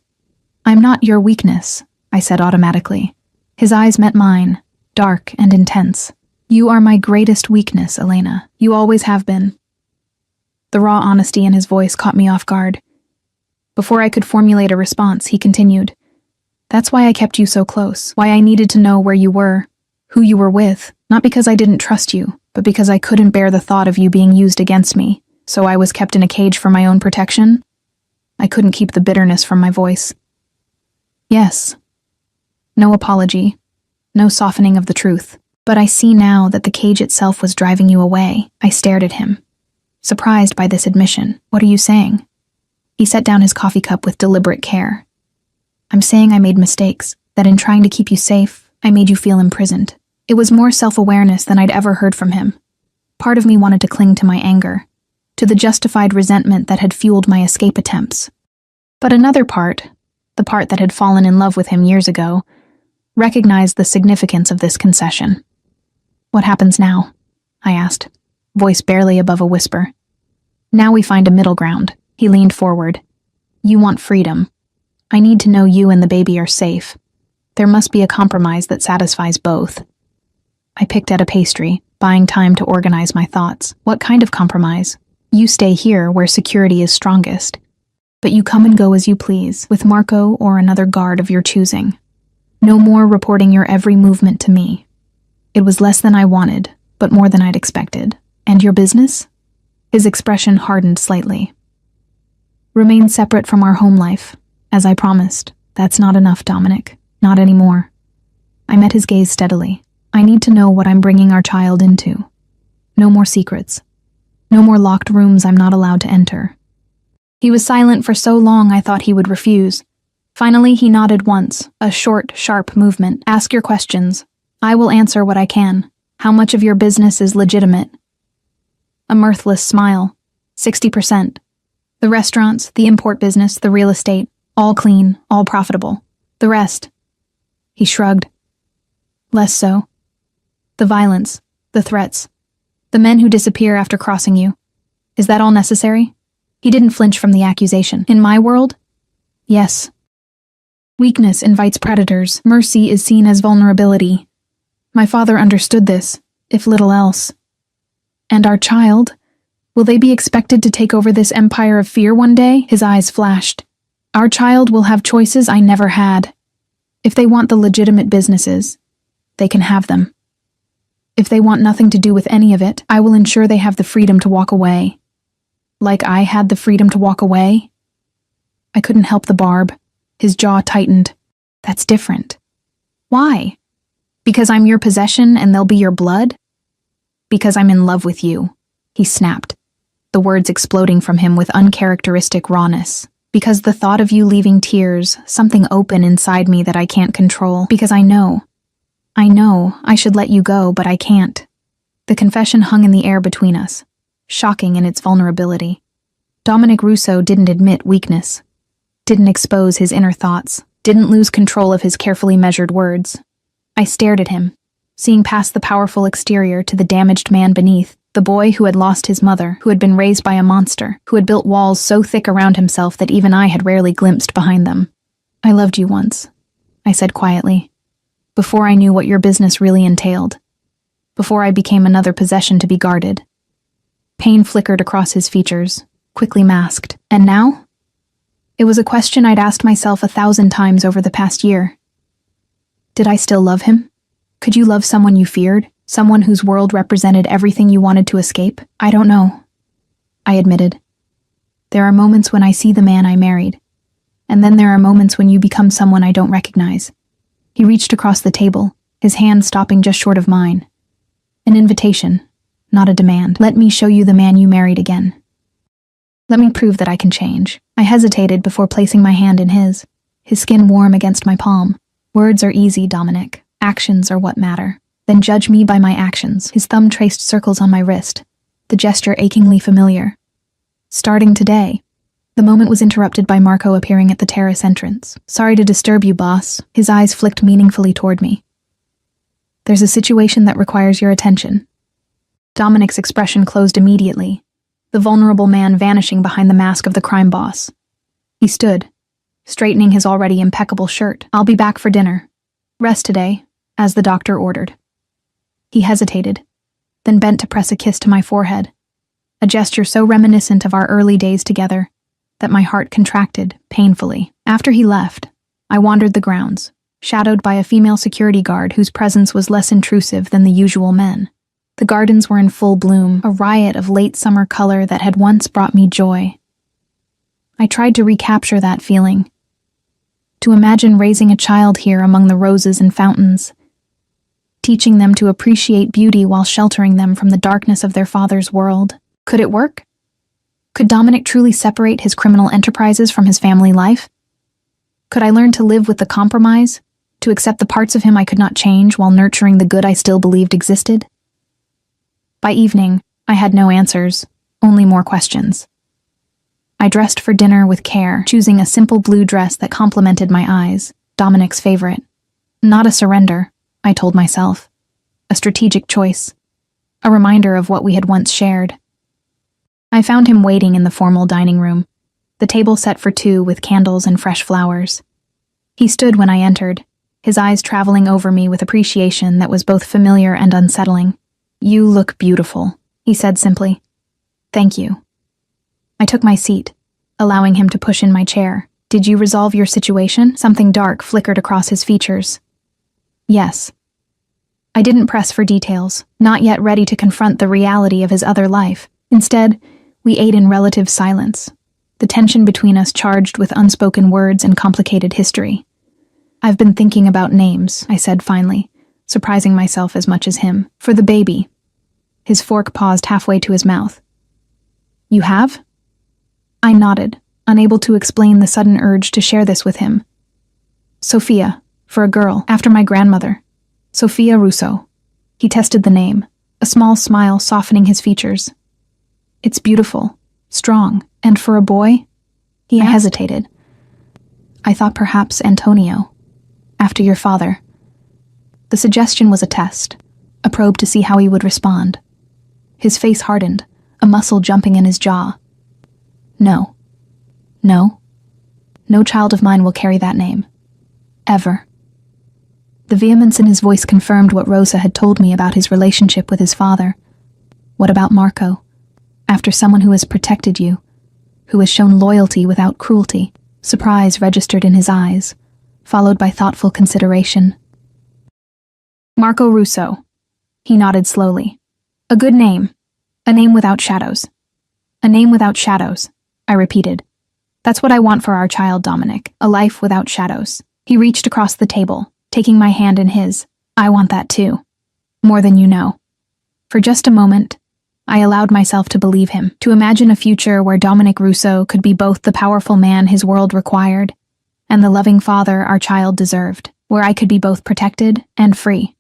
I'm not your weakness, I said automatically. His eyes met mine, dark and intense. You are my greatest weakness, Elena. You always have been. The raw honesty in his voice caught me off guard. Before I could formulate a response, he continued. That's why I kept you so close, why I needed to know where you were, who you were with, not because I didn't trust you, but because I couldn't bear the thought of you being used against me, so I was kept in a cage for my own protection. I couldn't keep the bitterness from my voice. Yes. No apology, no softening of the truth. But I see now that the cage itself was driving you away. I stared at him, surprised by this admission. What are you saying? He set down his coffee cup with deliberate care. I'm saying I made mistakes, that in trying to keep you safe, I made you feel imprisoned. It was more self-awareness than I'd ever heard from him. Part of me wanted to cling to my anger, to the justified resentment that had fueled my escape attempts. But another part, the part that had fallen in love with him years ago, recognized the significance of this concession. What happens now? I asked, voice barely above a whisper. Now we find a middle ground. He leaned forward. You want freedom. I need to know you and the baby are safe. There must be a compromise that satisfies both. I picked at a pastry, buying time to organize my thoughts. What kind of compromise? You stay here where security is strongest, but you come and go as you please, with Marco or another guard of your choosing. No more reporting your every movement to me. It was less than I wanted, but more than I'd expected. And your business? His expression hardened slightly. Remain separate from our home life, as I promised. That's not enough, Dominic. Not anymore. I met his gaze steadily. I need to know what I'm bringing our child into. No more secrets. No more locked rooms I'm not allowed to enter. He was silent for so long I thought he would refuse. Finally, he nodded once, a short, sharp movement. Ask your questions. I will answer what I can. How much of your business is legitimate? A mirthless smile. 60%. The restaurants, the import business, the real estate, all clean, all profitable. The rest. He shrugged. Less so. The violence, the threats, the men who disappear after crossing you. Is that all necessary? He didn't flinch from the accusation. In my world? Yes. Weakness invites predators. Mercy is seen as vulnerability. My father understood this, if little else. And our child? Will they be expected to take over this empire of fear one day? His eyes flashed. Our child will have choices I never had. If they want the legitimate businesses, they can have them. If they want nothing to do with any of it, I will ensure they have the freedom to walk away. Like I had the freedom to walk away? I couldn't help the barb. His jaw tightened. That's different. Why? Because I'm your possession and they'll be your blood? Because I'm in love with you, he snapped, the words exploding from him with uncharacteristic rawness. Because the thought of you leaving tears, something open inside me that I can't control. Because I know I should let you go, but I can't. The confession hung in the air between us, shocking in its vulnerability. Dominic Russo didn't admit weakness, didn't expose his inner thoughts, didn't lose control of his carefully measured words. I stared at him, seeing past the powerful exterior to the damaged man beneath, the boy who had lost his mother, who had been raised by a monster, who had built walls so thick around himself that even I had rarely glimpsed behind them. I loved you once, I said quietly, before I knew what your business really entailed, before I became another possession to be guarded. Pain flickered across his features, quickly masked. And now? It was a question I'd asked myself 1,000 times over the past year. Did I still love him? Could you love someone you feared? Someone whose world represented everything you wanted to escape? I don't know, I admitted. There are moments when I see the man I married, and then there are moments when you become someone I don't recognize. He reached across the table, his hand stopping just short of mine. An invitation, not a demand. Let me show you the man you married again. Let me prove that I can change. I hesitated before placing my hand in his skin warm against my palm. Words are easy, Dominic. Actions are what matter. Then judge me by my actions. His thumb traced circles on my wrist, the gesture achingly familiar. Starting today. The moment was interrupted by Marco appearing at the terrace entrance. Sorry to disturb you, boss. His eyes flicked meaningfully toward me. There's a situation that requires your attention." Dominic's expression closed immediately, the vulnerable man vanishing behind the mask of the crime boss. He stood, straightening his already impeccable shirt. "I'll be back for dinner. Rest today, as the doctor ordered." He hesitated, then bent to press a kiss to my forehead, a gesture so reminiscent of our early days together that my heart contracted painfully. After he left, I wandered the grounds, shadowed by a female security guard whose presence was less intrusive than the usual men. The gardens were in full bloom, a riot of late summer color that had once brought me joy. I tried to recapture that feeling, to imagine raising a child here among the roses and fountains, teaching them to appreciate beauty while sheltering them from the darkness of their father's world. Could it work? Could Dominic truly separate his criminal enterprises from his family life? Could I learn to live with the compromise, to accept the parts of him I could not change while nurturing the good I still believed existed? By evening, I had no answers, only more questions. I dressed for dinner with care, choosing a simple blue dress that complemented my eyes, Dominic's favorite. Not a surrender, I told myself. A strategic choice. A reminder of what we had once shared. I found him waiting in the formal dining room, the table set for two with candles and fresh flowers. He stood when I entered, his eyes traveling over me with appreciation that was both familiar and unsettling. "You look beautiful," he said simply. "Thank you." I took my seat, allowing him to push in my chair. "Did you resolve your situation?" Something dark flickered across his features. "Yes." I didn't press for details, not yet ready to confront the reality of his other life. Instead, we ate in relative silence, the tension between us charged with unspoken words and complicated history. "I've been thinking about names," I said finally, surprising myself as much as him. "For the baby." His fork paused halfway to his mouth. "You have?" I nodded, unable to explain the sudden urge to share this with him. "Sophia, for a girl, after my grandmother. Sophia Russo." He tested the name, a small smile softening his features. "It's beautiful, strong, and for a boy?" I hesitated. "I thought perhaps Antonio, after your father." The suggestion was a test, a probe to see how he would respond. His face hardened, a muscle jumping in his jaw. "No. No. No child of mine will carry that name. Ever." The vehemence in his voice confirmed what Rosa had told me about his relationship with his father. What about Marco? After someone who has protected you, who has shown loyalty without cruelty. Surprise registered in his eyes, followed by thoughtful consideration. "Marco Russo." He nodded slowly. "A good name. A name without shadows." "A name without shadows," I repeated. "That's what I want for our child, Dominic. A life without shadows." He reached across the table, taking my hand in his. "I want that too. More than you know." For just a moment, I allowed myself to believe him, to imagine a future where Dominic Russo could be both the powerful man his world required and the loving father our child deserved, where I could be both protected and free.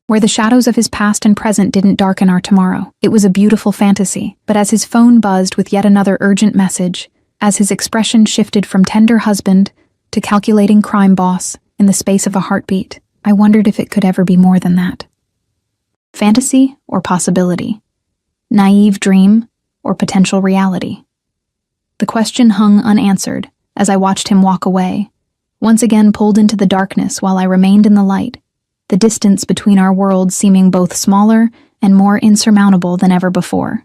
Where the shadows of his past and present didn't darken our tomorrow. It was a beautiful fantasy, but as his phone buzzed with yet another urgent message, as his expression shifted from tender husband to calculating crime boss in the space of a heartbeat, I wondered if it could ever be more than that. Fantasy or possibility? Naive dream or potential reality? The question hung unanswered as I watched him walk away, once again pulled into the darkness while I remained in the light, the distance between our worlds seeming both smaller and more insurmountable than ever before.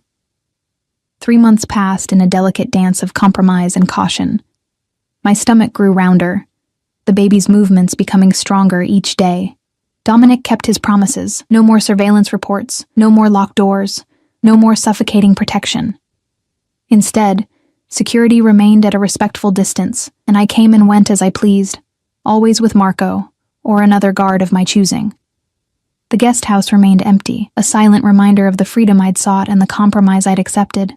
3 months passed in a delicate dance of compromise and caution. My stomach grew rounder, the baby's movements becoming stronger each day. Dominic kept his promises. No more surveillance reports, no more locked doors, no more suffocating protection. Instead, security remained at a respectful distance, and I came and went as I pleased, always with Marco, or another guard of my choosing. The guest house remained empty, a silent reminder of the freedom I'd sought and the compromise I'd accepted.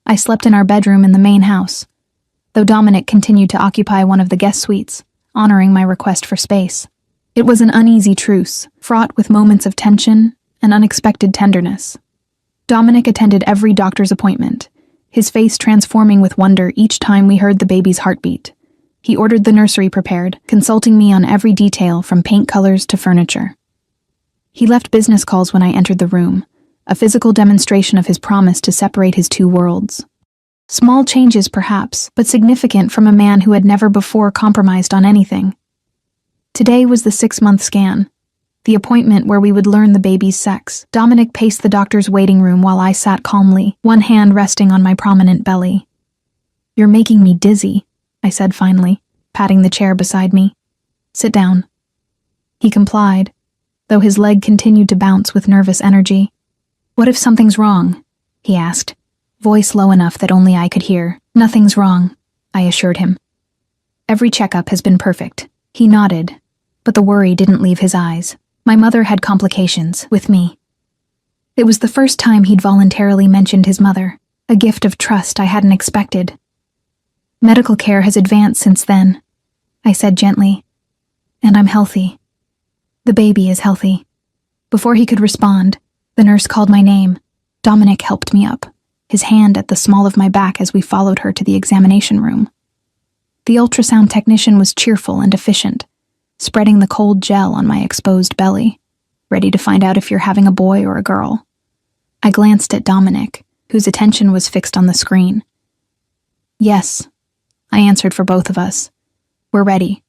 I slept in our bedroom in the main house, though Dominic continued to occupy one of the guest suites, honoring my request for space. It was an uneasy truce, fraught with moments of tension and unexpected tenderness. Dominic attended every doctor's appointment, his face transforming with wonder each time we heard the baby's heartbeat. He ordered the nursery prepared, consulting me on every detail from paint colors to furniture. He left business calls when I entered the room, a physical demonstration of his promise to separate his two worlds. Small changes, perhaps, but significant from a man who had never before compromised on anything. Today was the 6-month scan, the appointment where we would learn the baby's sex. Dominic paced the doctor's waiting room while I sat calmly, one hand resting on my prominent belly. "You're making me dizzy," I said finally, patting the chair beside me. "Sit down." He complied, though his leg continued to bounce with nervous energy. "What if something's wrong?" he asked, voice low enough that only I could hear. "Nothing's wrong," I assured him. "Every checkup has been perfect." He nodded, but the worry didn't leave his eyes. My mother had complications with me. It was the first time he'd voluntarily mentioned his mother, a gift of trust I hadn't expected. "Medical care has advanced since then," I said gently, "and I'm healthy. The baby is healthy." Before he could respond, the nurse called my name. Dominic helped me up, his hand at the small of my back as we followed her to the examination room. The ultrasound technician was cheerful and efficient, spreading the cold gel on my exposed belly, ready to find out if you're having a boy or a girl. I glanced at Dominic, whose attention was fixed on the screen. "Yes," I answered for both of us. "We're ready."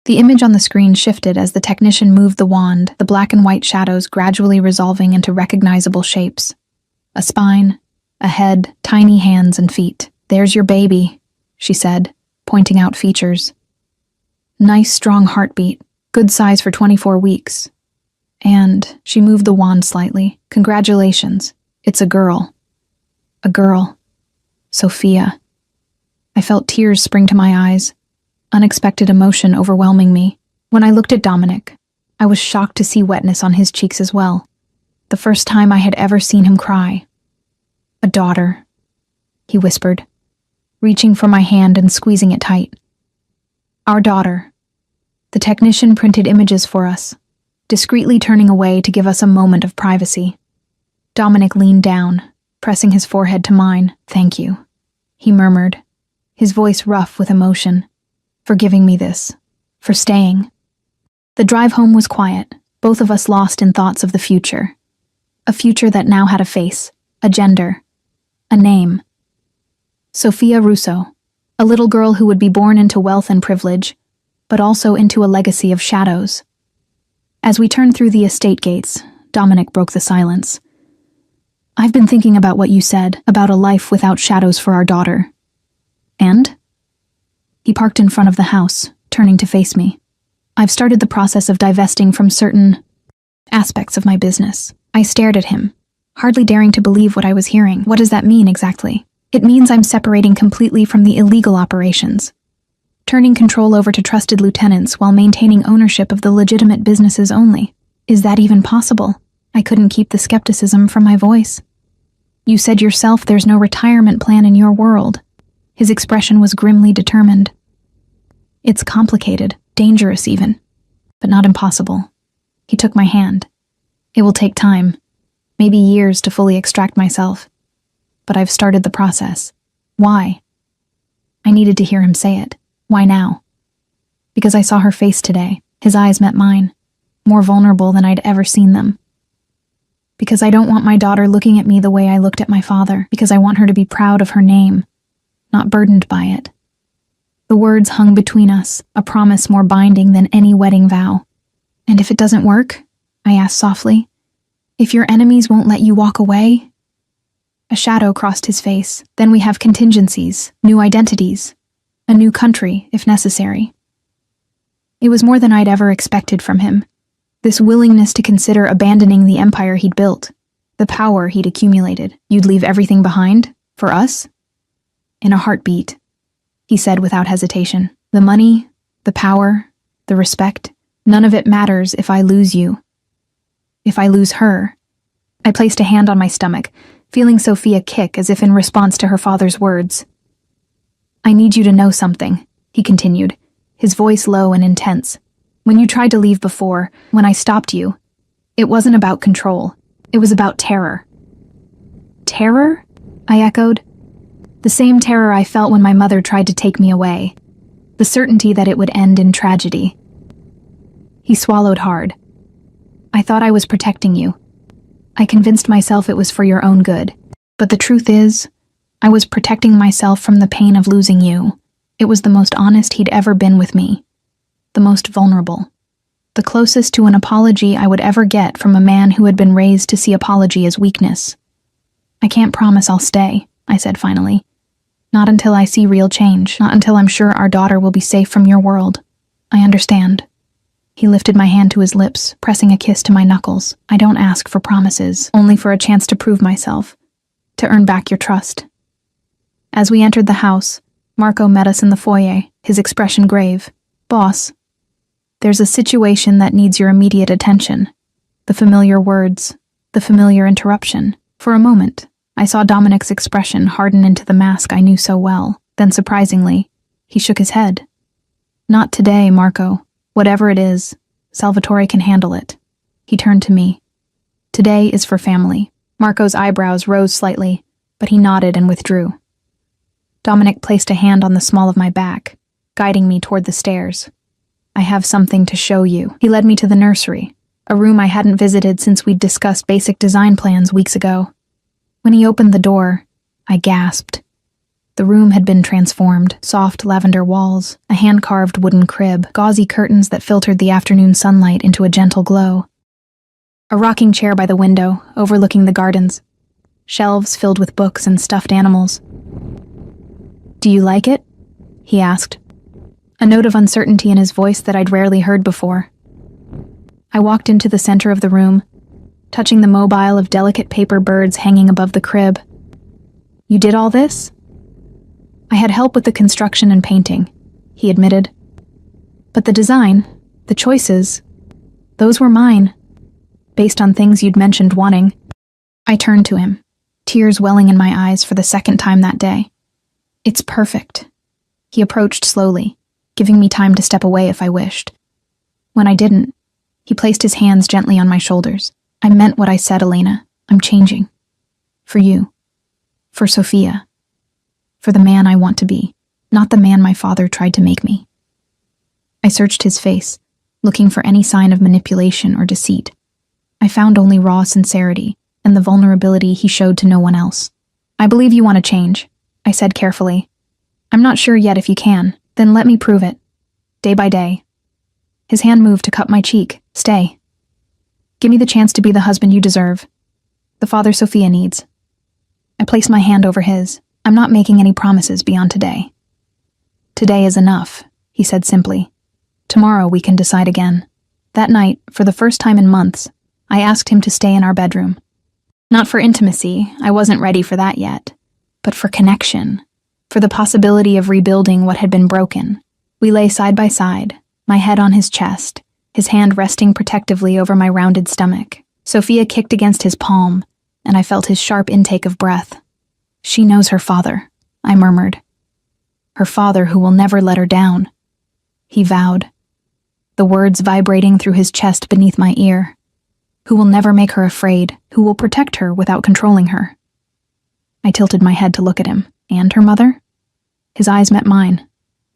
The image on the screen shifted as the technician moved the wand, the black and white shadows gradually resolving into recognizable shapes. A spine, a head, tiny hands and feet. "There's your baby," she said, pointing out features. "Nice, strong heartbeat, good size for 24 weeks. And," she moved the wand slightly, "congratulations, it's a girl." A girl. Sophia. I felt tears spring to my eyes, unexpected emotion overwhelming me. When I looked at Dominic, I was shocked to see wetness on his cheeks as well. The first time I had ever seen him cry. "A daughter," he whispered, reaching for my hand and squeezing it tight. "Our daughter." The technician printed images for us, discreetly turning away to give us a moment of privacy. Dominic leaned down, pressing his forehead to mine. "Thank you," he murmured, his voice rough with emotion, "for giving me this, for staying." The drive home was quiet, both of us lost in thoughts of the future. A future that now had a face, a gender, a name. Sophia Russo, a little girl who would be born into wealth and privilege, but also into a legacy of shadows. As we turned through the estate gates, Dominic broke the silence. "I've been thinking about what you said, about a life without shadows for our daughter." "And?" He parked in front of the house, turning to face me. "I've started the process of divesting from certain aspects of my business." I stared at him, hardly daring to believe what I was hearing. "What does that mean exactly?" "It means I'm separating completely from the illegal operations, turning control over to trusted lieutenants while maintaining ownership of the legitimate businesses only." "Is that even possible?" I couldn't keep the skepticism from my voice. "You said yourself there's no retirement plan in your world." His expression was grimly determined. "It's complicated, dangerous even, but not impossible." He took my hand. "It will take time, maybe years to fully extract myself, but I've started the process." "Why?" I needed to hear him say it. "Why now?" "Because I saw her face today." His eyes met mine, more vulnerable than I'd ever seen them. "Because I don't want my daughter looking at me the way I looked at my father. Because I want her to be proud of her name, not burdened by it." The words hung between us, a promise more binding than any wedding vow. "And if it doesn't work?" I asked softly. "If your enemies won't let you walk away?" A shadow crossed his face. "Then we have contingencies, new identities, a new country, if necessary." It was more than I'd ever expected from him. This willingness to consider abandoning the empire he'd built, the power he'd accumulated. "You'd leave everything behind? For us?" "In a heartbeat," he said without hesitation. "The money, the power, the respect, none of it matters if I lose you. If I lose her." I placed a hand on my stomach, feeling Sophia kick as if in response to her father's words. "I need you to know something," he continued, his voice low and intense. "When you tried to leave before, when I stopped you, it wasn't about control. It was about terror." "Terror?" I echoed. "The same terror I felt when my mother tried to take me away. The certainty that it would end in tragedy." He swallowed hard. I thought I was protecting you. I convinced myself it was for your own good. But the truth is, I was protecting myself from the pain of losing you. It was the most honest he'd ever been with me. The most vulnerable. The closest to an apology I would ever get from a man who had been raised to see apology as weakness. I can't promise I'll stay, I said finally. Not until I see real change. Not until I'm sure our daughter will be safe from your world. I understand. He lifted my hand to his lips, pressing a kiss to my knuckles. I don't ask for promises, only for a chance to prove myself, to earn back your trust. As we entered the house, Marco met us in the foyer, his expression grave. Boss, there's a situation that needs your immediate attention. The familiar words, the familiar interruption. For a moment, I saw Dominic's expression harden into the mask I knew so well. Then, surprisingly, he shook his head. Not today, Marco. Whatever it is, Salvatore can handle it. He turned to me. Today is for family. Marco's eyebrows rose slightly, but he nodded and withdrew. Dominic placed a hand on the small of my back, guiding me toward the stairs. I have something to show you. He led me to the nursery, a room I hadn't visited since we'd discussed basic design plans weeks ago. When he opened the door, I gasped. The room had been transformed, soft lavender walls, a hand-carved wooden crib, gauzy curtains that filtered the afternoon sunlight into a gentle glow. A rocking chair by the window, overlooking the gardens. Shelves filled with books and stuffed animals. Do you like it? He asked, a note of uncertainty in his voice that I'd rarely heard before. I walked into the center of the room, touching the mobile of delicate paper birds hanging above the crib. You did all this? I had help with the construction and painting, he admitted. But the design, the choices, those were mine, based on things you'd mentioned wanting. I turned to him, tears welling in my eyes for the second time that day. It's perfect. He approached slowly, giving me time to step away if I wished. When I didn't, he placed his hands gently on my shoulders. I meant what I said, Elena. I'm changing. For you. For Sophia. For the man I want to be, not the man my father tried to make me. I searched his face, looking for any sign of manipulation or deceit. I found only raw sincerity and the vulnerability he showed to no one else. I believe you want to change, I said carefully. I'm not sure yet if you can, then let me prove it. Day by day. His hand moved to cup my cheek. Stay. Give me the chance to be the husband you deserve. The father Sophia needs. I placed my hand over his. I'm not making any promises beyond today. Today is enough, he said simply. Tomorrow we can decide again. That night, for the first time in months, I asked him to stay in our bedroom. Not for intimacy, I wasn't ready for that yet, but for connection, for the possibility of rebuilding what had been broken. We lay side by side, my head on his chest, his hand resting protectively over my rounded stomach. Sophia kicked against his palm, and I felt his sharp intake of breath. She knows her father, I murmured. Her father who will never let her down. He vowed, the words vibrating through his chest beneath my ear. Who will never make her afraid, who will protect her without controlling her. I tilted my head to look at him. And her mother? His eyes met mine,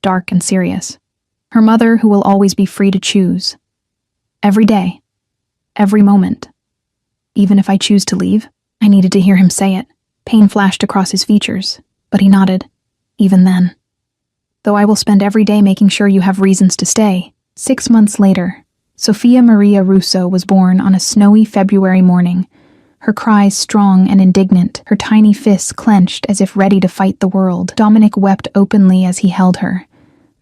dark and serious. Her mother who will always be free to choose. Every day. Every moment. Even if I choose to leave, I needed to hear him say it. Pain flashed across his features, but he nodded, even then. Though I will spend every day making sure you have reasons to stay. 6 months later, Sophia Maria Russo was born on a snowy February morning, her cries strong and indignant, her tiny fists clenched as if ready to fight the world. Dominic wept openly as he held her,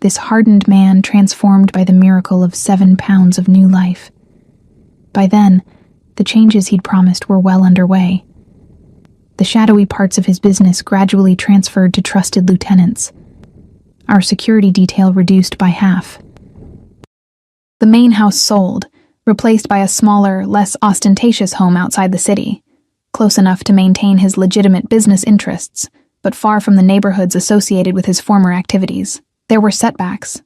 this hardened man transformed by the miracle of 7 pounds of new life. By then, the changes he'd promised were well underway. The shadowy parts of his business gradually transferred to trusted lieutenants. Our security detail reduced by half. The main house sold, replaced by a smaller, less ostentatious home outside the city, close enough to maintain his legitimate business interests, but far from the neighborhoods associated with his former activities. There were setbacks,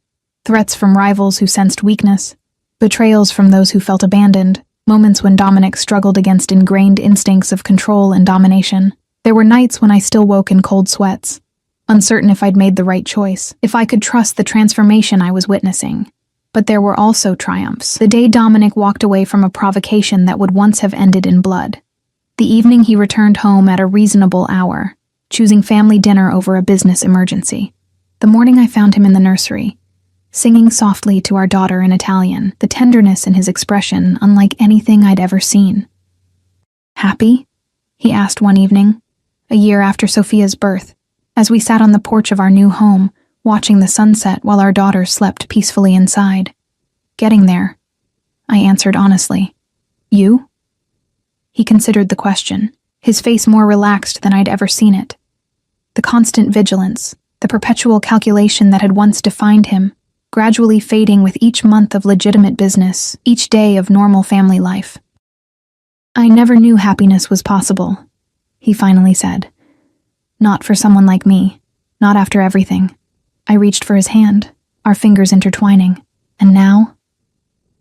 threats from rivals who sensed weakness, betrayals from those who felt abandoned, moments when Dominic struggled against ingrained instincts of control and domination. There were nights when I still woke in cold sweats, uncertain if I'd made the right choice, if I could trust the transformation I was witnessing. But there were also triumphs. The day Dominic walked away from a provocation that would once have ended in blood. The evening he returned home at a reasonable hour, choosing family dinner over a business emergency. The morning I found him in the nursery, singing softly to our daughter in Italian, the tenderness in his expression unlike anything I'd ever seen. "Happy?" he asked one evening, a year after Sophia's birth, as we sat on the porch of our new home, watching the sunset while our daughter slept peacefully inside. "Getting there," I answered honestly. "You?" He considered the question, his face more relaxed than I'd ever seen it. The constant vigilance, the perpetual calculation that had once defined him, gradually fading with each month of legitimate business, each day of normal family life. "I never knew happiness was possible," he finally said. "Not for someone like me, not after everything." I reached for his hand, our fingers intertwining. "And now?"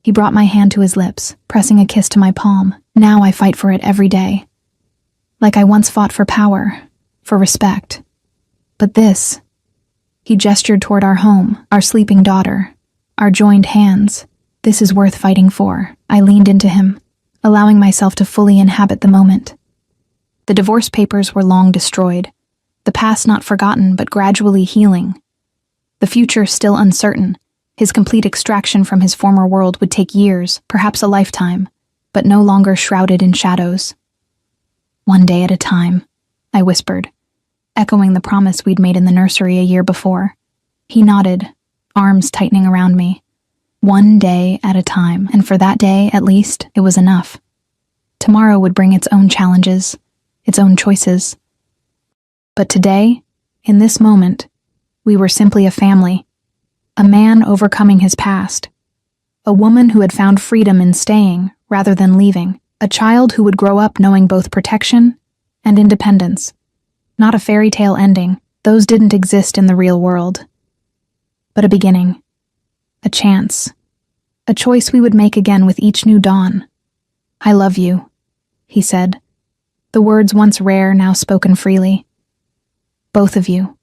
He brought my hand to his lips, pressing a kiss to my palm. "Now I fight for it every day. Like I once fought for power, for respect. But this," he gestured toward our home, our sleeping daughter, our joined hands. "This is worth fighting for." I leaned into him, allowing myself to fully inhabit the moment. The divorce papers were long destroyed, the past not forgotten but gradually healing. The future still uncertain. His complete extraction from his former world would take years, perhaps a lifetime, but no longer shrouded in shadows. "One day at a time," I whispered, echoing the promise we'd made in the nursery a year before. He nodded, arms tightening around me. One day at a time, and for that day, at least, it was enough. Tomorrow would bring its own challenges, its own choices. But today, in this moment, we were simply a family. A man overcoming his past. A woman who had found freedom in staying rather than leaving. A child who would grow up knowing both protection and independence. Not a fairy tale ending. Those didn't exist in the real world. But a beginning. A chance. A choice we would make again with each new dawn. "I love you," he said. The words once rare, now spoken freely. "Both of you."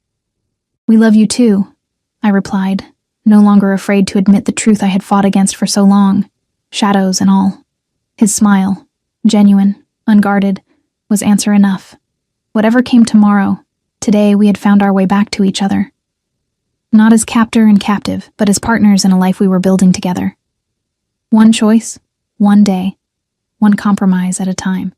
"We love you too," I replied, no longer afraid to admit the truth I had fought against for so long, shadows and all. His smile, genuine, unguarded, was answer enough. Whatever came tomorrow, today we had found our way back to each other. Not as captor and captive, but as partners in a life we were building together. One choice, one day, one compromise at a time.